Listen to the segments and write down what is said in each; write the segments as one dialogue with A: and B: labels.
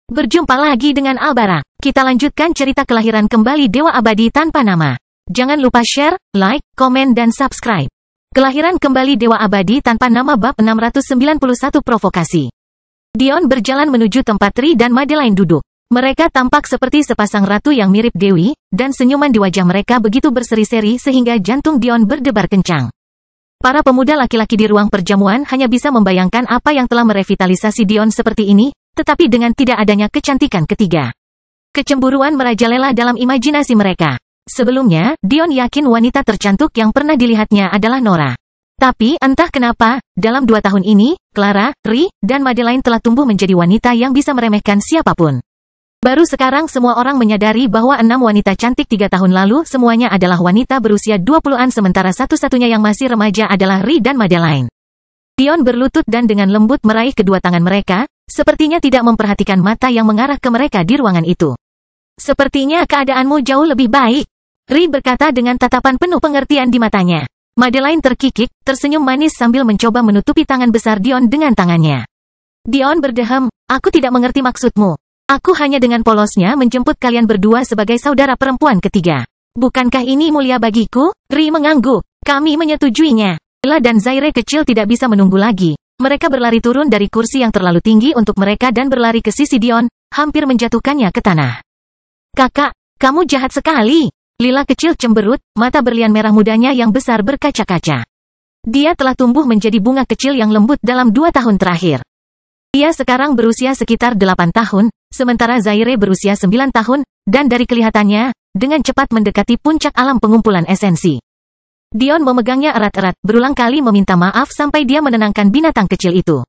A: Berjumpa lagi dengan Albara. Kita lanjutkan cerita kelahiran kembali Dewa Abadi tanpa nama. Jangan lupa share, like, komen dan subscribe. Kelahiran kembali Dewa Abadi tanpa nama bab 691 provokasi. Dion berjalan menuju tempat Ri dan Madeline duduk. Mereka tampak seperti sepasang ratu yang mirip Dewi, dan senyuman di wajah mereka begitu berseri-seri sehingga jantung Dion berdebar kencang. Para pemuda laki-laki di ruang perjamuan hanya bisa membayangkan apa yang telah merevitalisasi Dion seperti ini, tetapi dengan tidak adanya kecantikan ketiga. Kecemburuan merajalela dalam imajinasi mereka. Sebelumnya, Dion yakin wanita tercantik yang pernah dilihatnya adalah Nora. Tapi, entah kenapa, dalam 2 tahun ini, Clara, Ri, dan Madeline telah tumbuh menjadi wanita yang bisa meremehkan siapapun. Baru sekarang semua orang menyadari bahwa 6 wanita cantik 3 tahun lalu semuanya adalah wanita berusia 20-an sementara satu-satunya yang masih remaja adalah Ri dan Madeline. Dion berlutut dan dengan lembut meraih kedua tangan mereka, sepertinya tidak memperhatikan mata yang mengarah ke mereka di ruangan itu. Sepertinya keadaanmu jauh lebih baik, Ri berkata dengan tatapan penuh pengertian di matanya. Madeline terkikik, tersenyum manis sambil mencoba menutupi tangan besar Dion dengan tangannya. Dion berdehem, aku tidak mengerti maksudmu. Aku hanya dengan polosnya menjemput kalian berdua sebagai saudara perempuan ketiga. Bukankah ini mulia bagiku? Ri mengangguk. Kami menyetujuinya. Ella dan Zaire kecil tidak bisa menunggu lagi. Mereka berlari turun dari kursi yang terlalu tinggi untuk mereka dan berlari ke sisi Dion, hampir menjatuhkannya ke tanah. Kakak, kamu jahat sekali. Lila kecil cemberut, mata berlian merah mudanya yang besar berkaca-kaca. Dia telah tumbuh menjadi bunga kecil yang lembut dalam 2 tahun terakhir. Dia sekarang berusia sekitar 8 tahun, sementara Zaire berusia 9 tahun, dan dari kelihatannya, dengan cepat mendekati puncak alam pengumpulan esensi. Dion memegangnya erat-erat, berulang kali meminta maaf sampai dia menenangkan binatang kecil itu.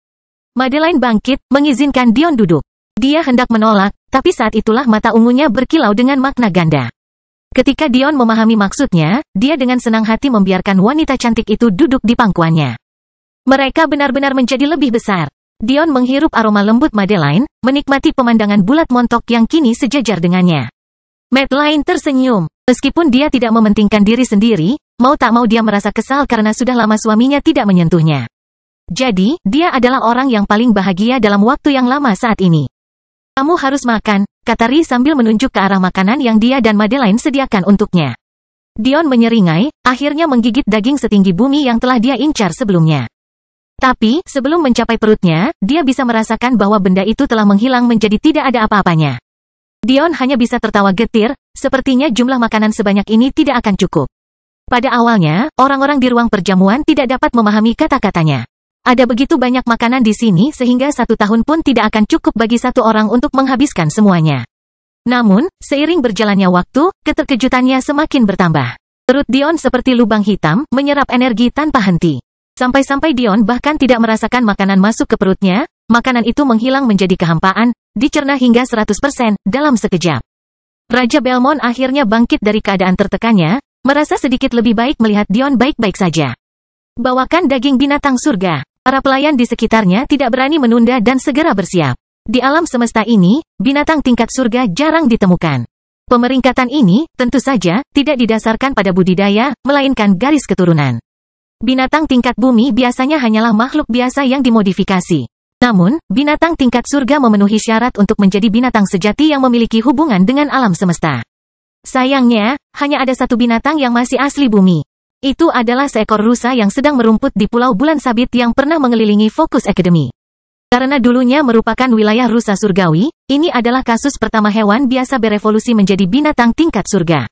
A: Madeline bangkit, mengizinkan Dion duduk. Dia hendak menolak, tapi saat itulah mata ungunya berkilau dengan makna ganda. Ketika Dion memahami maksudnya, dia dengan senang hati membiarkan wanita cantik itu duduk di pangkuannya. Mereka benar-benar menjadi lebih besar. Dion menghirup aroma lembut Madeline, menikmati pemandangan bulat montok yang kini sejajar dengannya. Madeline tersenyum. Meskipun dia tidak mementingkan diri sendiri, mau tak mau dia merasa kesal karena sudah lama suaminya tidak menyentuhnya. Jadi, dia adalah orang yang paling bahagia dalam waktu yang lama saat ini. Kamu harus makan, kata Ri sambil menunjuk ke arah makanan yang dia dan Madeline sediakan untuknya. Dion menyeringai, akhirnya menggigit daging setinggi bumi yang telah dia incar sebelumnya. Tapi, sebelum mencapai perutnya, dia bisa merasakan bahwa benda itu telah menghilang menjadi tidak ada apa-apanya. Dion hanya bisa tertawa getir, sepertinya jumlah makanan sebanyak ini tidak akan cukup. Pada awalnya, orang-orang di ruang perjamuan tidak dapat memahami kata-katanya. Ada begitu banyak makanan di sini sehingga 1 tahun pun tidak akan cukup bagi 1 orang untuk menghabiskan semuanya. Namun, seiring berjalannya waktu, keterkejutannya semakin bertambah. Perut Dion seperti lubang hitam, menyerap energi tanpa henti. Sampai-sampai Dion bahkan tidak merasakan makanan masuk ke perutnya, makanan itu menghilang menjadi kehampaan, dicerna hingga 100% dalam sekejap. Raja Belmont akhirnya bangkit dari keadaan tertekannya, merasa sedikit lebih baik melihat Dion baik-baik saja. Bawakan daging binatang surga. Para pelayan di sekitarnya tidak berani menunda dan segera bersiap. Di alam semesta ini, binatang tingkat surga jarang ditemukan. Pemeringkatan ini, tentu saja, tidak didasarkan pada budidaya, melainkan garis keturunan. Binatang tingkat bumi biasanya hanyalah makhluk biasa yang dimodifikasi. Namun, binatang tingkat surga memenuhi syarat untuk menjadi binatang sejati yang memiliki hubungan dengan alam semesta. Sayangnya, hanya ada 1 binatang yang masih asli bumi. Itu adalah seekor rusa yang sedang merumput di Pulau Bulan Sabit yang pernah mengelilingi Focus Academy. Karena dulunya merupakan wilayah rusa surgawi, ini adalah kasus pertama hewan biasa berevolusi menjadi binatang tingkat surga.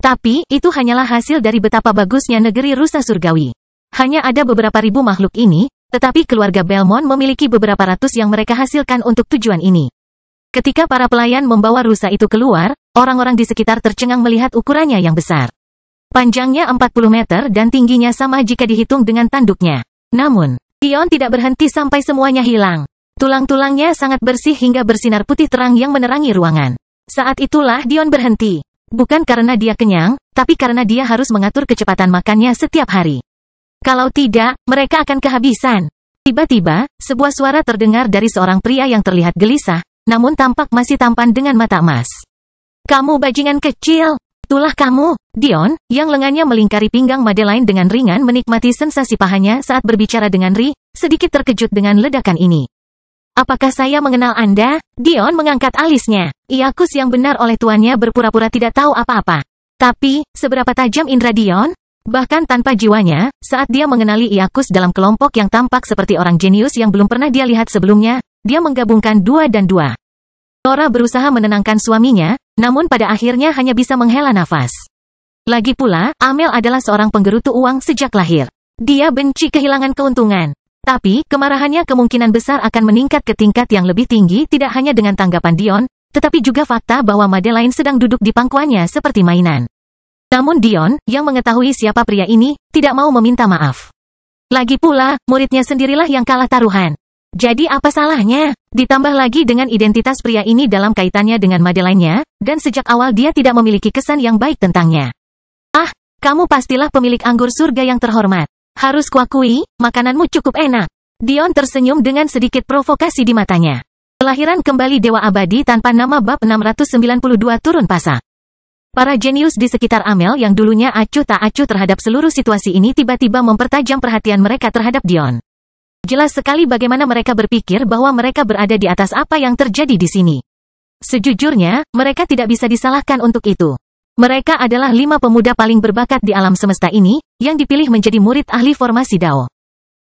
A: Tapi, itu hanyalah hasil dari betapa bagusnya negeri rusa surgawi. Hanya ada beberapa ribu makhluk ini, tetapi keluarga Belmont memiliki beberapa ratus yang mereka hasilkan untuk tujuan ini. Ketika para pelayan membawa rusa itu keluar, orang-orang di sekitar tercengang melihat ukurannya yang besar. Panjangnya 40 meter dan tingginya sama jika dihitung dengan tanduknya. Namun, Dion tidak berhenti sampai semuanya hilang. Tulang-tulangnya sangat bersih hingga bersinar putih terang yang menerangi ruangan. Saat itulah Dion berhenti. Bukan karena dia kenyang, tapi karena dia harus mengatur kecepatan makannya setiap hari. Kalau tidak, mereka akan kehabisan. Tiba-tiba, sebuah suara terdengar dari seorang pria yang terlihat gelisah, namun tampak masih tampan dengan mata emas. Kamu bajingan kecil. Itulah kamu, Dion, yang lengannya melingkari pinggang Madeline dengan ringan menikmati sensasi pahanya saat berbicara dengan Ri, sedikit terkejut dengan ledakan ini. Apakah saya mengenal Anda? Dion mengangkat alisnya. Iyakus yang benar oleh tuannya berpura-pura tidak tahu apa-apa. Tapi, seberapa tajam indera Dion? Bahkan tanpa jiwanya, saat dia mengenali Iyakus dalam kelompok yang tampak seperti orang jenius yang belum pernah dia lihat sebelumnya, dia menggabungkan 2 dan 2. Laura berusaha menenangkan suaminya, namun pada akhirnya hanya bisa menghela nafas. Lagi pula, Amel adalah seorang penggerutu uang sejak lahir. Dia benci kehilangan keuntungan. Tapi, kemarahannya kemungkinan besar akan meningkat ke tingkat yang lebih tinggi tidak hanya dengan tanggapan Dion, tetapi juga fakta bahwa Madeline sedang duduk di pangkuannya seperti mainan. Namun Dion, yang mengetahui siapa pria ini, tidak mau meminta maaf. Lagi pula, muridnya sendirilah yang kalah taruhan. Jadi apa salahnya? Ditambah lagi dengan identitas pria ini dalam kaitannya dengan Madeline-nya, dan sejak awal dia tidak memiliki kesan yang baik tentangnya. Ah, kamu pastilah pemilik anggur surga yang terhormat. Harus kuakui, makananmu cukup enak. Dion tersenyum dengan sedikit provokasi di matanya. Kelahiran kembali Dewa Abadi tanpa nama bab 692 turun pasak. Para jenius di sekitar Amel yang dulunya acuh tak acuh terhadap seluruh situasi ini tiba-tiba mempertajam perhatian mereka terhadap Dion. Jelas sekali bagaimana mereka berpikir bahwa mereka berada di atas apa yang terjadi di sini. Sejujurnya, mereka tidak bisa disalahkan untuk itu. Mereka adalah 5 pemuda paling berbakat di alam semesta ini, yang dipilih menjadi murid ahli formasi Dao.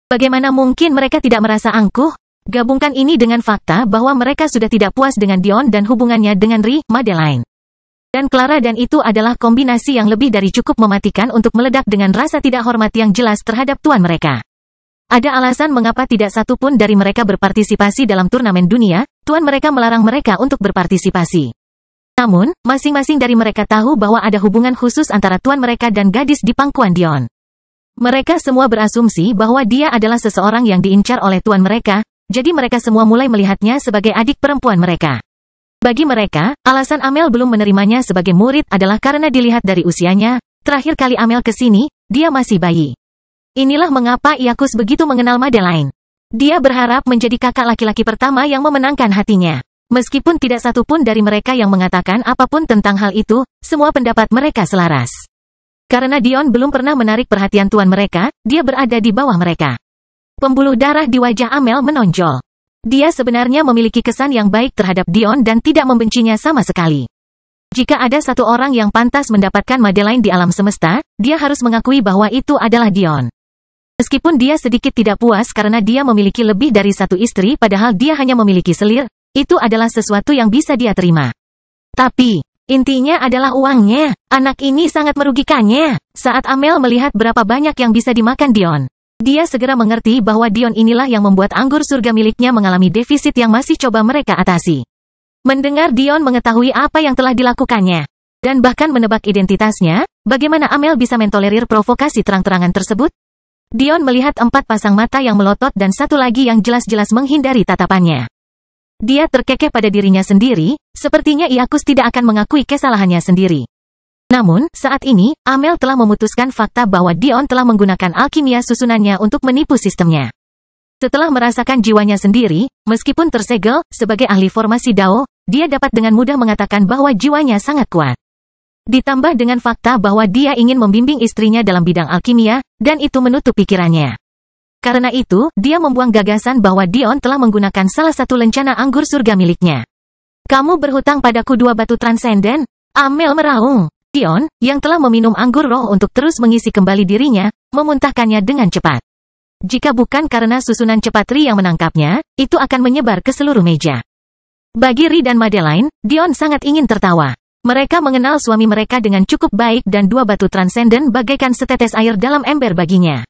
A: Bagaimana mungkin mereka tidak merasa angkuh? Gabungkan ini dengan fakta bahwa mereka sudah tidak puas dengan Dion dan hubungannya dengan Madeline. Dan Clara dan itu adalah kombinasi yang lebih dari cukup mematikan untuk meledak dengan rasa tidak hormat yang jelas terhadap tuan mereka. Ada alasan mengapa tidak satu pun dari mereka berpartisipasi dalam turnamen dunia, tuan mereka melarang mereka untuk berpartisipasi. Namun, masing-masing dari mereka tahu bahwa ada hubungan khusus antara tuan mereka dan gadis di pangkuan Dion. Mereka semua berasumsi bahwa dia adalah seseorang yang diincar oleh tuan mereka, jadi mereka semua mulai melihatnya sebagai adik perempuan mereka. Bagi mereka, alasan Amel belum menerimanya sebagai murid adalah karena dilihat dari usianya, terakhir kali Amel ke sini, dia masih bayi. Inilah mengapa Iyakus begitu mengenal Madeline. Dia berharap menjadi kakak laki-laki pertama yang memenangkan hatinya. Meskipun tidak satu pun dari mereka yang mengatakan apapun tentang hal itu, semua pendapat mereka selaras. Karena Dion belum pernah menarik perhatian tuan mereka, dia berada di bawah mereka. Pembuluh darah di wajah Amel menonjol. Dia sebenarnya memiliki kesan yang baik terhadap Dion dan tidak membencinya sama sekali. Jika ada satu orang yang pantas mendapatkan Madeline di alam semesta, dia harus mengakui bahwa itu adalah Dion. Meskipun dia sedikit tidak puas karena dia memiliki lebih dari satu istri padahal dia hanya memiliki selir, itu adalah sesuatu yang bisa dia terima. Tapi, intinya adalah uangnya. Anak ini sangat merugikannya. Saat Amel melihat berapa banyak yang bisa dimakan Dion, dia segera mengerti bahwa Dion inilah yang membuat anggur surga miliknya mengalami defisit yang masih coba mereka atasi. Mendengar Dion mengetahui apa yang telah dilakukannya, dan bahkan menebak identitasnya, bagaimana Amel bisa mentolerir provokasi terang-terangan tersebut? Dion melihat 4 pasang mata yang melotot dan satu lagi yang jelas-jelas menghindari tatapannya. Dia terkekeh pada dirinya sendiri, sepertinya Iyakus tidak akan mengakui kesalahannya sendiri. Namun, saat ini, Amel telah memutuskan fakta bahwa Dion telah menggunakan alkimia susunannya untuk menipu sistemnya. Setelah merasakan jiwanya sendiri, meskipun tersegel, sebagai ahli formasi Dao, dia dapat dengan mudah mengatakan bahwa jiwanya sangat kuat. Ditambah dengan fakta bahwa dia ingin membimbing istrinya dalam bidang alkimia, dan itu menutup pikirannya. Karena itu, dia membuang gagasan bahwa Dion telah menggunakan salah satu lencana anggur surga miliknya. Kamu berhutang padaku 2 batu transenden? Amel meraung. Dion, yang telah meminum anggur roh untuk terus mengisi kembali dirinya, memuntahkannya dengan cepat. Jika bukan karena susunan cepat Ri yang menangkapnya, itu akan menyebar ke seluruh meja. Bagi Ri dan Madeline, Dion sangat ingin tertawa. Mereka mengenal suami mereka dengan cukup baik dan 2 batu transenden bagaikan setetes air dalam ember baginya.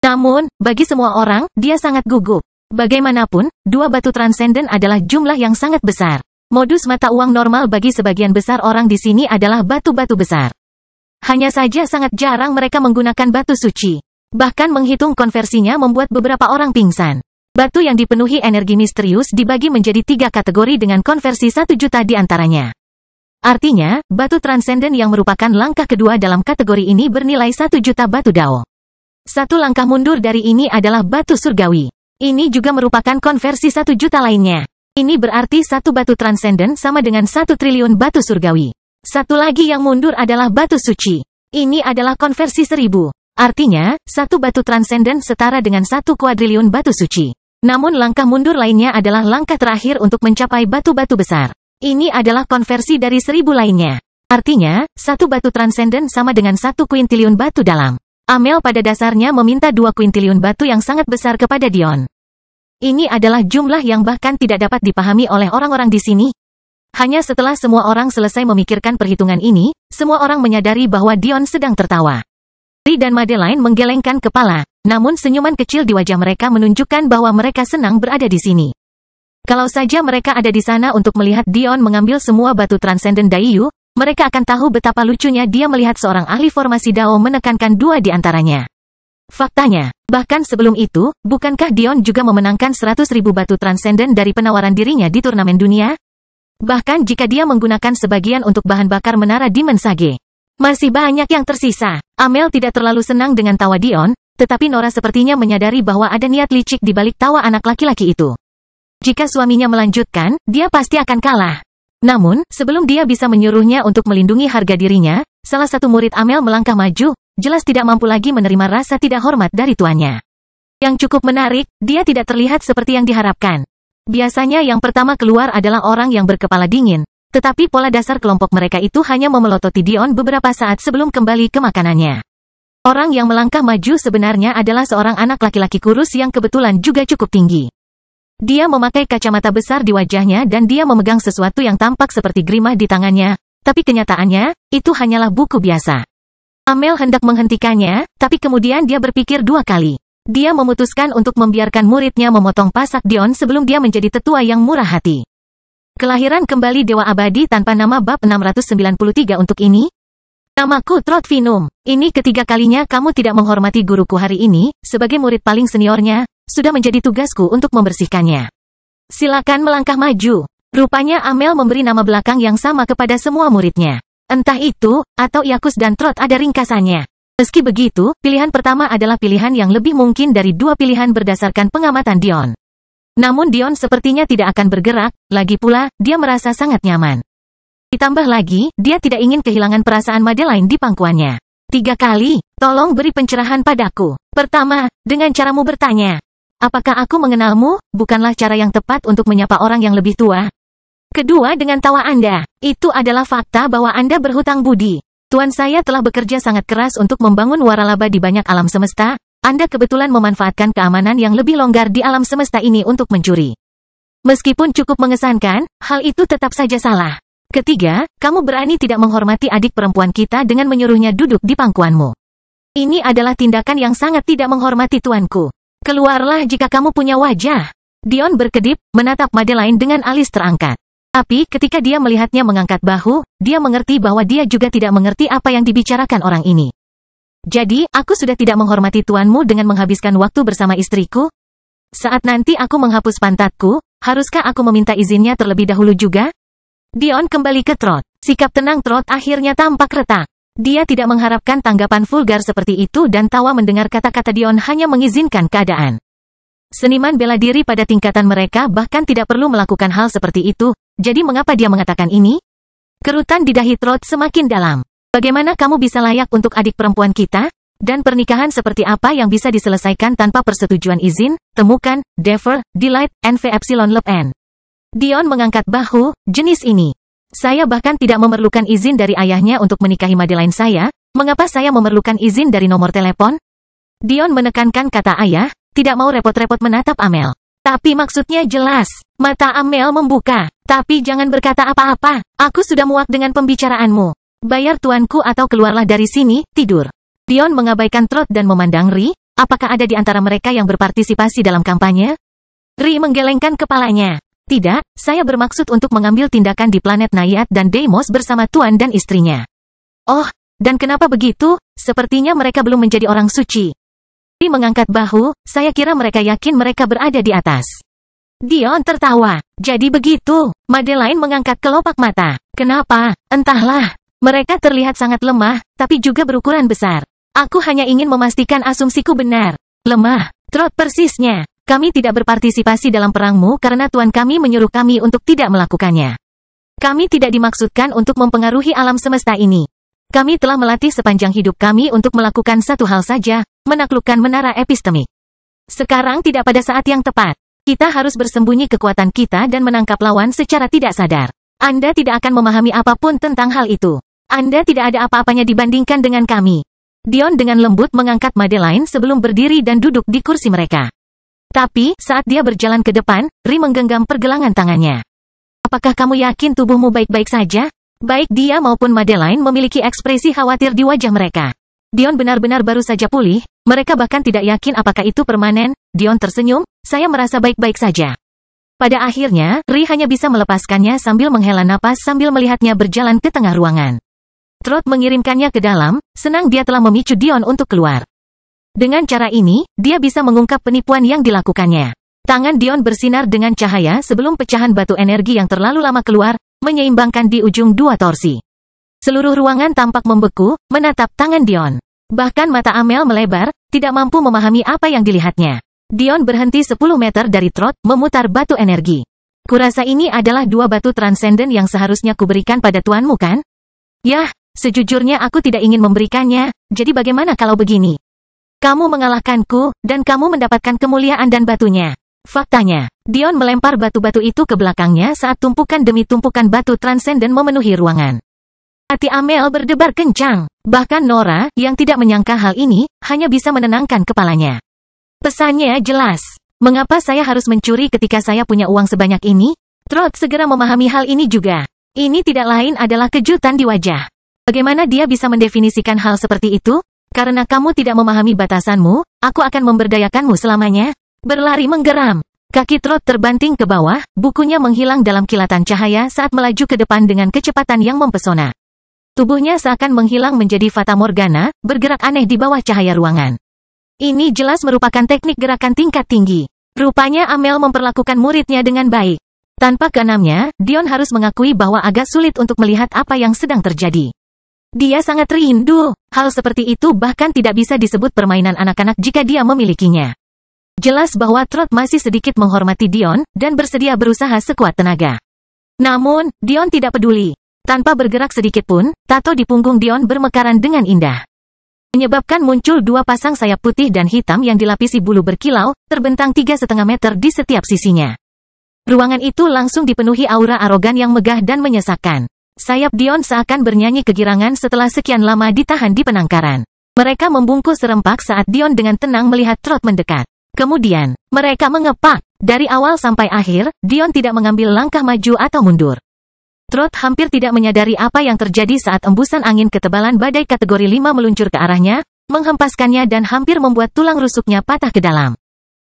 A: Namun, bagi semua orang, dia sangat gugup. Bagaimanapun, 2 batu transenden adalah jumlah yang sangat besar. Modus mata uang normal bagi sebagian besar orang di sini adalah batu-batu besar. Hanya saja sangat jarang mereka menggunakan batu suci. Bahkan menghitung konversinya membuat beberapa orang pingsan. Batu yang dipenuhi energi misterius dibagi menjadi 3 kategori dengan konversi 1 juta di antaranya. Artinya, batu transenden yang merupakan langkah kedua dalam kategori ini bernilai 1 juta batu Dao. Satu langkah mundur dari ini adalah batu surgawi. Ini juga merupakan konversi 1 juta lainnya. Ini berarti 1 batu transenden sama dengan 1 triliun batu surgawi. Satu lagi yang mundur adalah batu suci. Ini adalah konversi 1000. Artinya, 1 batu transenden setara dengan 1 kuadriliun batu suci. Namun langkah mundur lainnya adalah langkah terakhir untuk mencapai batu-batu besar. Ini adalah konversi dari 1000 lainnya. Artinya, satu batu transenden sama dengan 1 kuintiliun batu dalam. Amel pada dasarnya meminta 2 kuintiliun batu yang sangat besar kepada Dion. Ini adalah jumlah yang bahkan tidak dapat dipahami oleh orang-orang di sini. Hanya setelah semua orang selesai memikirkan perhitungan ini, semua orang menyadari bahwa Dion sedang tertawa. Ri dan Madeline menggelengkan kepala, namun senyuman kecil di wajah mereka menunjukkan bahwa mereka senang berada di sini. Kalau saja mereka ada di sana untuk melihat Dion mengambil semua batu transenden Daiyu, mereka akan tahu betapa lucunya dia melihat seorang ahli formasi Dao menekankan 2 di antaranya. Faktanya, bahkan sebelum itu, bukankah Dion juga memenangkan 100.000 batu transenden dari penawaran dirinya di turnamen dunia? Bahkan jika dia menggunakan sebagian untuk bahan bakar menara Dimensage. Masih banyak yang tersisa. Amel tidak terlalu senang dengan tawa Dion, tetapi Nora sepertinya menyadari bahwa ada niat licik di balik tawa anak laki-laki itu. Jika suaminya melanjutkan, dia pasti akan kalah. Namun, sebelum dia bisa menyuruhnya untuk melindungi harga dirinya, salah satu murid Amel melangkah maju, jelas tidak mampu lagi menerima rasa tidak hormat dari tuannya. Yang cukup menarik, dia tidak terlihat seperti yang diharapkan. Biasanya yang pertama keluar adalah orang yang berkepala dingin, tetapi pola dasar kelompok mereka itu hanya memelototi Dion beberapa saat sebelum kembali ke makanannya. Orang yang melangkah maju sebenarnya adalah seorang anak laki-laki kurus yang kebetulan juga cukup tinggi. Dia memakai kacamata besar di wajahnya dan dia memegang sesuatu yang tampak seperti grimah di tangannya, tapi kenyataannya, itu hanyalah buku biasa. Amel hendak menghentikannya, tapi kemudian dia berpikir 2 kali. Dia memutuskan untuk membiarkan muridnya memotong pasak Dion sebelum dia menjadi tetua yang murah hati. Kelahiran kembali Dewa Abadi tanpa nama bab 693 untuk ini. Namaku Trot Vinum. Ini ketiga kalinya kamu tidak menghormati guruku hari ini, sebagai murid paling seniornya. Sudah menjadi tugasku untuk membersihkannya. Silakan melangkah maju. Rupanya Amel memberi nama belakang yang sama kepada semua muridnya. Entah itu, atau Yakus dan Trot ada ringkasannya. Meski begitu, pilihan pertama adalah pilihan yang lebih mungkin dari 2 pilihan berdasarkan pengamatan Dion. Namun Dion sepertinya tidak akan bergerak, lagi pula, dia merasa sangat nyaman. Ditambah lagi, dia tidak ingin kehilangan perasaan Madeline di pangkuannya. 3 kali, tolong beri pencerahan padaku. Pertama, dengan caramu bertanya. Apakah aku mengenalmu? Bukanlah cara yang tepat untuk menyapa orang yang lebih tua. Kedua, dengan tawa Anda. Itu adalah fakta bahwa Anda berhutang budi. Tuan saya telah bekerja sangat keras untuk membangun waralaba di banyak alam semesta. Anda kebetulan memanfaatkan keamanan yang lebih longgar di alam semesta ini untuk mencuri. Meskipun cukup mengesankan, hal itu tetap saja salah. Ketiga, kamu berani tidak menghormati adik perempuan kita dengan menyuruhnya duduk di pangkuanmu. Ini adalah tindakan yang sangat tidak menghormati tuanku. Keluarlah jika kamu punya wajah. Dion berkedip, menatap Madeline dengan alis terangkat. Tapi ketika dia melihatnya mengangkat bahu, dia mengerti bahwa dia juga tidak mengerti apa yang dibicarakan orang ini. Jadi, aku sudah tidak menghormati tuanmu dengan menghabiskan waktu bersama istriku? Saat nanti aku menghapus pantatku, haruskah aku meminta izinnya terlebih dahulu juga? Dion kembali ke Trot. Sikap tenang Trot akhirnya tampak retak. Dia tidak mengharapkan tanggapan vulgar seperti itu dan tawa mendengar kata-kata Dion hanya mengizinkan keadaan. Seniman bela diri pada tingkatan mereka bahkan tidak perlu melakukan hal seperti itu, jadi mengapa dia mengatakan ini? Kerutan di dahi Trot semakin dalam. Bagaimana kamu bisa layak untuk adik perempuan kita? Dan pernikahan seperti apa yang bisa diselesaikan tanpa persetujuan izin? Temukan, Defer, Delight, NV Epsilon Lep N. Dion mengangkat bahu, jenis ini. Saya bahkan tidak memerlukan izin dari ayahnya untuk menikahi Madeline saya, mengapa saya memerlukan izin dari nomor telepon? Dion menekankan kata ayah, tidak mau repot-repot menatap Amel. Tapi maksudnya jelas, mata Amel membuka, tapi jangan berkata apa-apa, aku sudah muak dengan pembicaraanmu. Bayar tuanku atau keluarlah dari sini, tidur. Dion mengabaikan Trot dan memandang Ri, apakah ada di antara mereka yang berpartisipasi dalam kampanye? Ri menggelengkan kepalanya. Tidak, saya bermaksud untuk mengambil tindakan di planet Naiad dan Deimos bersama tuan dan istrinya. Oh, dan kenapa begitu? Sepertinya mereka belum menjadi orang suci. Ri mengangkat bahu, saya kira mereka yakin mereka berada di atas. Dion tertawa. Jadi begitu. Madeline mengangkat kelopak mata. Kenapa? Entahlah. Mereka terlihat sangat lemah, tapi juga berukuran besar. Aku hanya ingin memastikan asumsiku benar. Lemah. Trot persisnya. Kami tidak berpartisipasi dalam perangmu karena tuan kami menyuruh kami untuk tidak melakukannya. Kami tidak dimaksudkan untuk mempengaruhi alam semesta ini. Kami telah melatih sepanjang hidup kami untuk melakukan satu hal saja, menaklukkan menara epistemik. Sekarang tidak pada saat yang tepat. Kita harus bersembunyi kekuatan kita dan menangkap lawan secara tidak sadar. Anda tidak akan memahami apapun tentang hal itu. Anda tidak ada apa-apanya dibandingkan dengan kami. Dion dengan lembut mengangkat Madeline sebelum berdiri dan duduk di kursi mereka. Tapi, saat dia berjalan ke depan, Ri menggenggam pergelangan tangannya. Apakah kamu yakin tubuhmu baik-baik saja? Baik dia maupun Madeline memiliki ekspresi khawatir di wajah mereka. Dion benar-benar baru saja pulih, mereka bahkan tidak yakin apakah itu permanen. Dion tersenyum, saya merasa baik-baik saja. Pada akhirnya, Ri hanya bisa melepaskannya sambil menghela napas sambil melihatnya berjalan ke tengah ruangan. Trot mengirimkannya ke dalam, senang dia telah memicu Dion untuk keluar. Dengan cara ini, dia bisa mengungkap penipuan yang dilakukannya. Tangan Dion bersinar dengan cahaya sebelum pecahan batu energi yang terlalu lama keluar, menyeimbangkan di ujung dua torsi. Seluruh ruangan tampak membeku, menatap tangan Dion. Bahkan mata Amel melebar, tidak mampu memahami apa yang dilihatnya. Dion berhenti 10 meter dari Trot, memutar batu energi. Kurasa ini adalah dua batu transenden yang seharusnya kuberikan pada tuanmu kan? Yah, sejujurnya aku tidak ingin memberikannya, jadi bagaimana kalau begini? Kamu mengalahkanku, dan kamu mendapatkan kemuliaan dan batunya. Faktanya, Dion melempar batu-batu itu ke belakangnya saat tumpukan demi tumpukan batu transenden memenuhi ruangan. Hati Amel berdebar kencang. Bahkan Nora, yang tidak menyangka hal ini, hanya bisa menenangkan kepalanya. Pesannya jelas. Mengapa saya harus mencuri ketika saya punya uang sebanyak ini? Trot segera memahami hal ini juga. Ini tidak lain adalah kejutan di wajah. Bagaimana dia bisa mendefinisikan hal seperti itu? Karena kamu tidak memahami batasanmu, aku akan memberdayakanmu selamanya. Berlari menggeram. Kaki Trot terbanting ke bawah, bukunya menghilang dalam kilatan cahaya saat melaju ke depan dengan kecepatan yang mempesona. Tubuhnya seakan menghilang menjadi fata morgana, bergerak aneh di bawah cahaya ruangan. Ini jelas merupakan teknik gerakan tingkat tinggi. Rupanya Amel memperlakukan muridnya dengan baik. Tanpa keenamnya, Dion harus mengakui bahwa agak sulit untuk melihat apa yang sedang terjadi. Dia sangat rindu. Hal seperti itu bahkan tidak bisa disebut permainan anak-anak jika dia memilikinya. Jelas bahwa Trot masih sedikit menghormati Dion, dan bersedia berusaha sekuat tenaga. Namun, Dion tidak peduli. Tanpa bergerak sedikit pun, tato di punggung Dion bermekaran dengan indah. Menyebabkan muncul dua pasang sayap putih dan hitam yang dilapisi bulu berkilau, terbentang 3,5 meter di setiap sisinya. Ruangan itu langsung dipenuhi aura arogan yang megah dan menyesakkan. Sayap Dion seakan bernyanyi kegirangan setelah sekian lama ditahan di penangkaran. Mereka membungkuk serempak saat Dion dengan tenang melihat Trot mendekat. Kemudian, mereka mengepak. Dari awal sampai akhir, Dion tidak mengambil langkah maju atau mundur. Trot hampir tidak menyadari apa yang terjadi saat embusan angin ketebalan badai kategori 5 meluncur ke arahnya, menghempaskannya dan hampir membuat tulang rusuknya patah ke dalam.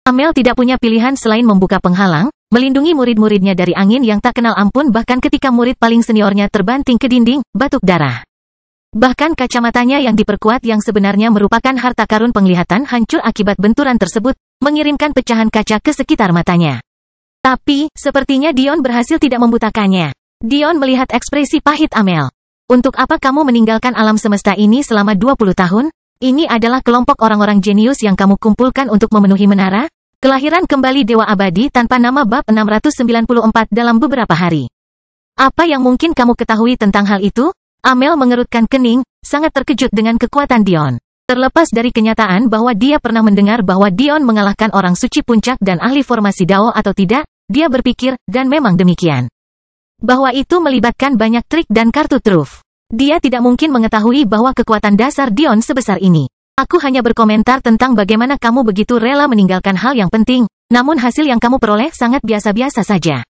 A: Amel tidak punya pilihan selain membuka penghalang, melindungi murid-muridnya dari angin yang tak kenal ampun bahkan ketika murid paling seniornya terbanting ke dinding, batuk darah. Bahkan kacamatanya yang diperkuat yang sebenarnya merupakan harta karun penglihatan hancur akibat benturan tersebut, mengirimkan pecahan kaca ke sekitar matanya. Tapi, sepertinya Dion berhasil tidak membutakannya. Dion melihat ekspresi pahit Amel. Untuk apa kamu meninggalkan alam semesta ini selama 20 tahun? Ini adalah kelompok orang-orang jenius yang kamu kumpulkan untuk memenuhi menara? Kelahiran kembali Dewa Abadi tanpa nama bab 694 dalam beberapa hari. Apa yang mungkin kamu ketahui tentang hal itu? Amel mengerutkan kening, sangat terkejut dengan kekuatan Dion. Terlepas dari kenyataan bahwa dia pernah mendengar bahwa Dion mengalahkan orang suci puncak dan ahli formasi Dao atau tidak, dia berpikir, dan memang demikian. Bahwa itu melibatkan banyak trik dan kartu truf. Dia tidak mungkin mengetahui bahwa kekuatan dasar Dion sebesar ini. Aku hanya berkomentar tentang bagaimana kamu begitu rela meninggalkan hal yang penting, namun hasil yang kamu peroleh sangat biasa-biasa saja.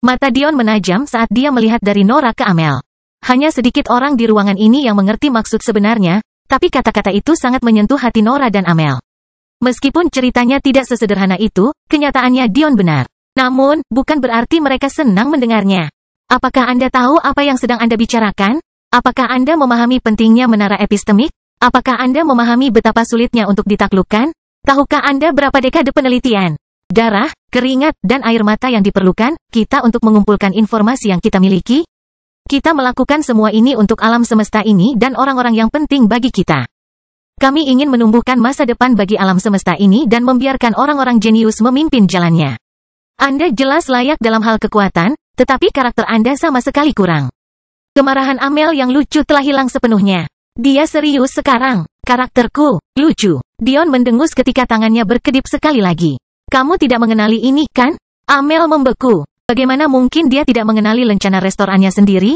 A: Mata Dion menajam saat dia melihat dari Nora ke Amel. Hanya sedikit orang di ruangan ini yang mengerti maksud sebenarnya, tapi kata-kata itu sangat menyentuh hati Nora dan Amel. Meskipun ceritanya tidak sesederhana itu, kenyataannya Dion benar. Namun, bukan berarti mereka senang mendengarnya. Apakah Anda tahu apa yang sedang Anda bicarakan? Apakah Anda memahami pentingnya menara epistemik? Apakah Anda memahami betapa sulitnya untuk ditaklukkan? Tahukah Anda berapa dekade penelitian, darah, keringat, dan air mata yang diperlukan kita untuk mengumpulkan informasi yang kita miliki? Kita melakukan semua ini untuk alam semesta ini dan orang-orang yang penting bagi kita. Kami ingin menumbuhkan masa depan bagi alam semesta ini dan membiarkan orang-orang jenius memimpin jalannya. Anda jelas layak dalam hal kekuatan, tetapi karakter Anda sama sekali kurang. Kemarahan Amel yang lucu telah hilang sepenuhnya. Dia serius sekarang. Karakterku, lucu. Dion mendengus ketika tangannya berkedip sekali lagi. Kamu tidak mengenali ini, kan? Amel membeku. Bagaimana mungkin dia tidak mengenali lencana restorannya sendiri?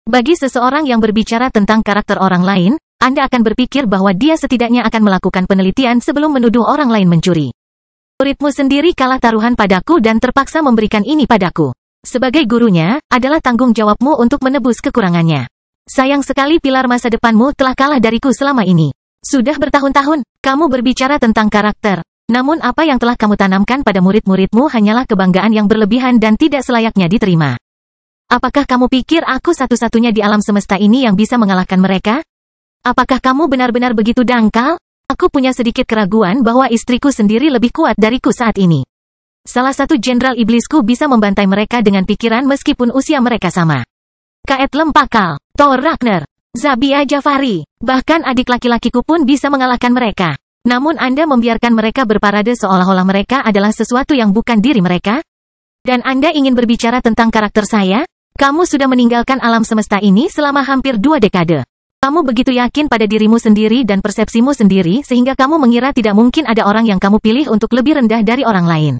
A: Bagi seseorang yang berbicara tentang karakter orang lain, Anda akan berpikir bahwa dia setidaknya akan melakukan penelitian sebelum menuduh orang lain mencuri. Muridmu sendiri kalah taruhan padaku dan terpaksa memberikan ini padaku. Sebagai gurunya, adalah tanggung jawabmu untuk menebus kekurangannya. Sayang sekali pilar masa depanmu telah kalah dariku selama ini. Sudah bertahun-tahun, kamu berbicara tentang karakter. Namun apa yang telah kamu tanamkan pada murid-muridmu hanyalah kebanggaan yang berlebihan dan tidak selayaknya diterima. Apakah kamu pikir aku satu-satunya di alam semesta ini yang bisa mengalahkan mereka? Apakah kamu benar-benar begitu dangkal? Aku punya sedikit keraguan bahwa istriku sendiri lebih kuat dariku saat ini. Salah satu jenderal iblisku bisa membantai mereka dengan pikiran meskipun usia mereka sama. Kaet Lempakal, Thor Ragnar, Zabia Jafari, bahkan adik laki-lakiku pun bisa mengalahkan mereka. Namun Anda membiarkan mereka berparade seolah-olah mereka adalah sesuatu yang bukan diri mereka? Dan Anda ingin berbicara tentang karakter saya? Kamu sudah meninggalkan alam semesta ini selama hampir 2 dekade. Kamu begitu yakin pada dirimu sendiri dan persepsimu sendiri sehingga kamu mengira tidak mungkin ada orang yang kamu pilih untuk lebih rendah dari orang lain.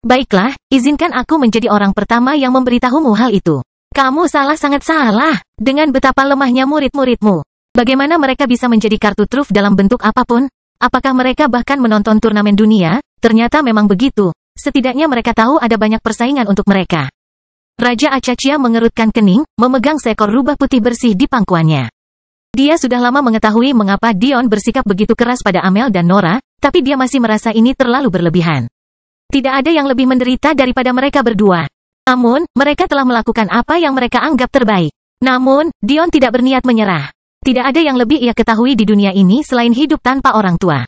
A: Baiklah, izinkan aku menjadi orang pertama yang memberitahumu hal itu. Kamu sangat salah, dengan betapa lemahnya murid-muridmu. Bagaimana mereka bisa menjadi kartu truf dalam bentuk apapun? Apakah mereka bahkan menonton turnamen dunia? Ternyata memang begitu. Setidaknya mereka tahu ada banyak persaingan untuk mereka. Raja Acaccia mengerutkan kening, memegang seekor rubah putih bersih di pangkuannya. Dia sudah lama mengetahui mengapa Dion bersikap begitu keras pada Amel dan Nora, tapi dia masih merasa ini terlalu berlebihan. Tidak ada yang lebih menderita daripada mereka berdua. Namun, mereka telah melakukan apa yang mereka anggap terbaik. Namun, Dion tidak berniat menyerah. Tidak ada yang lebih ia ketahui di dunia ini selain hidup tanpa orang tua.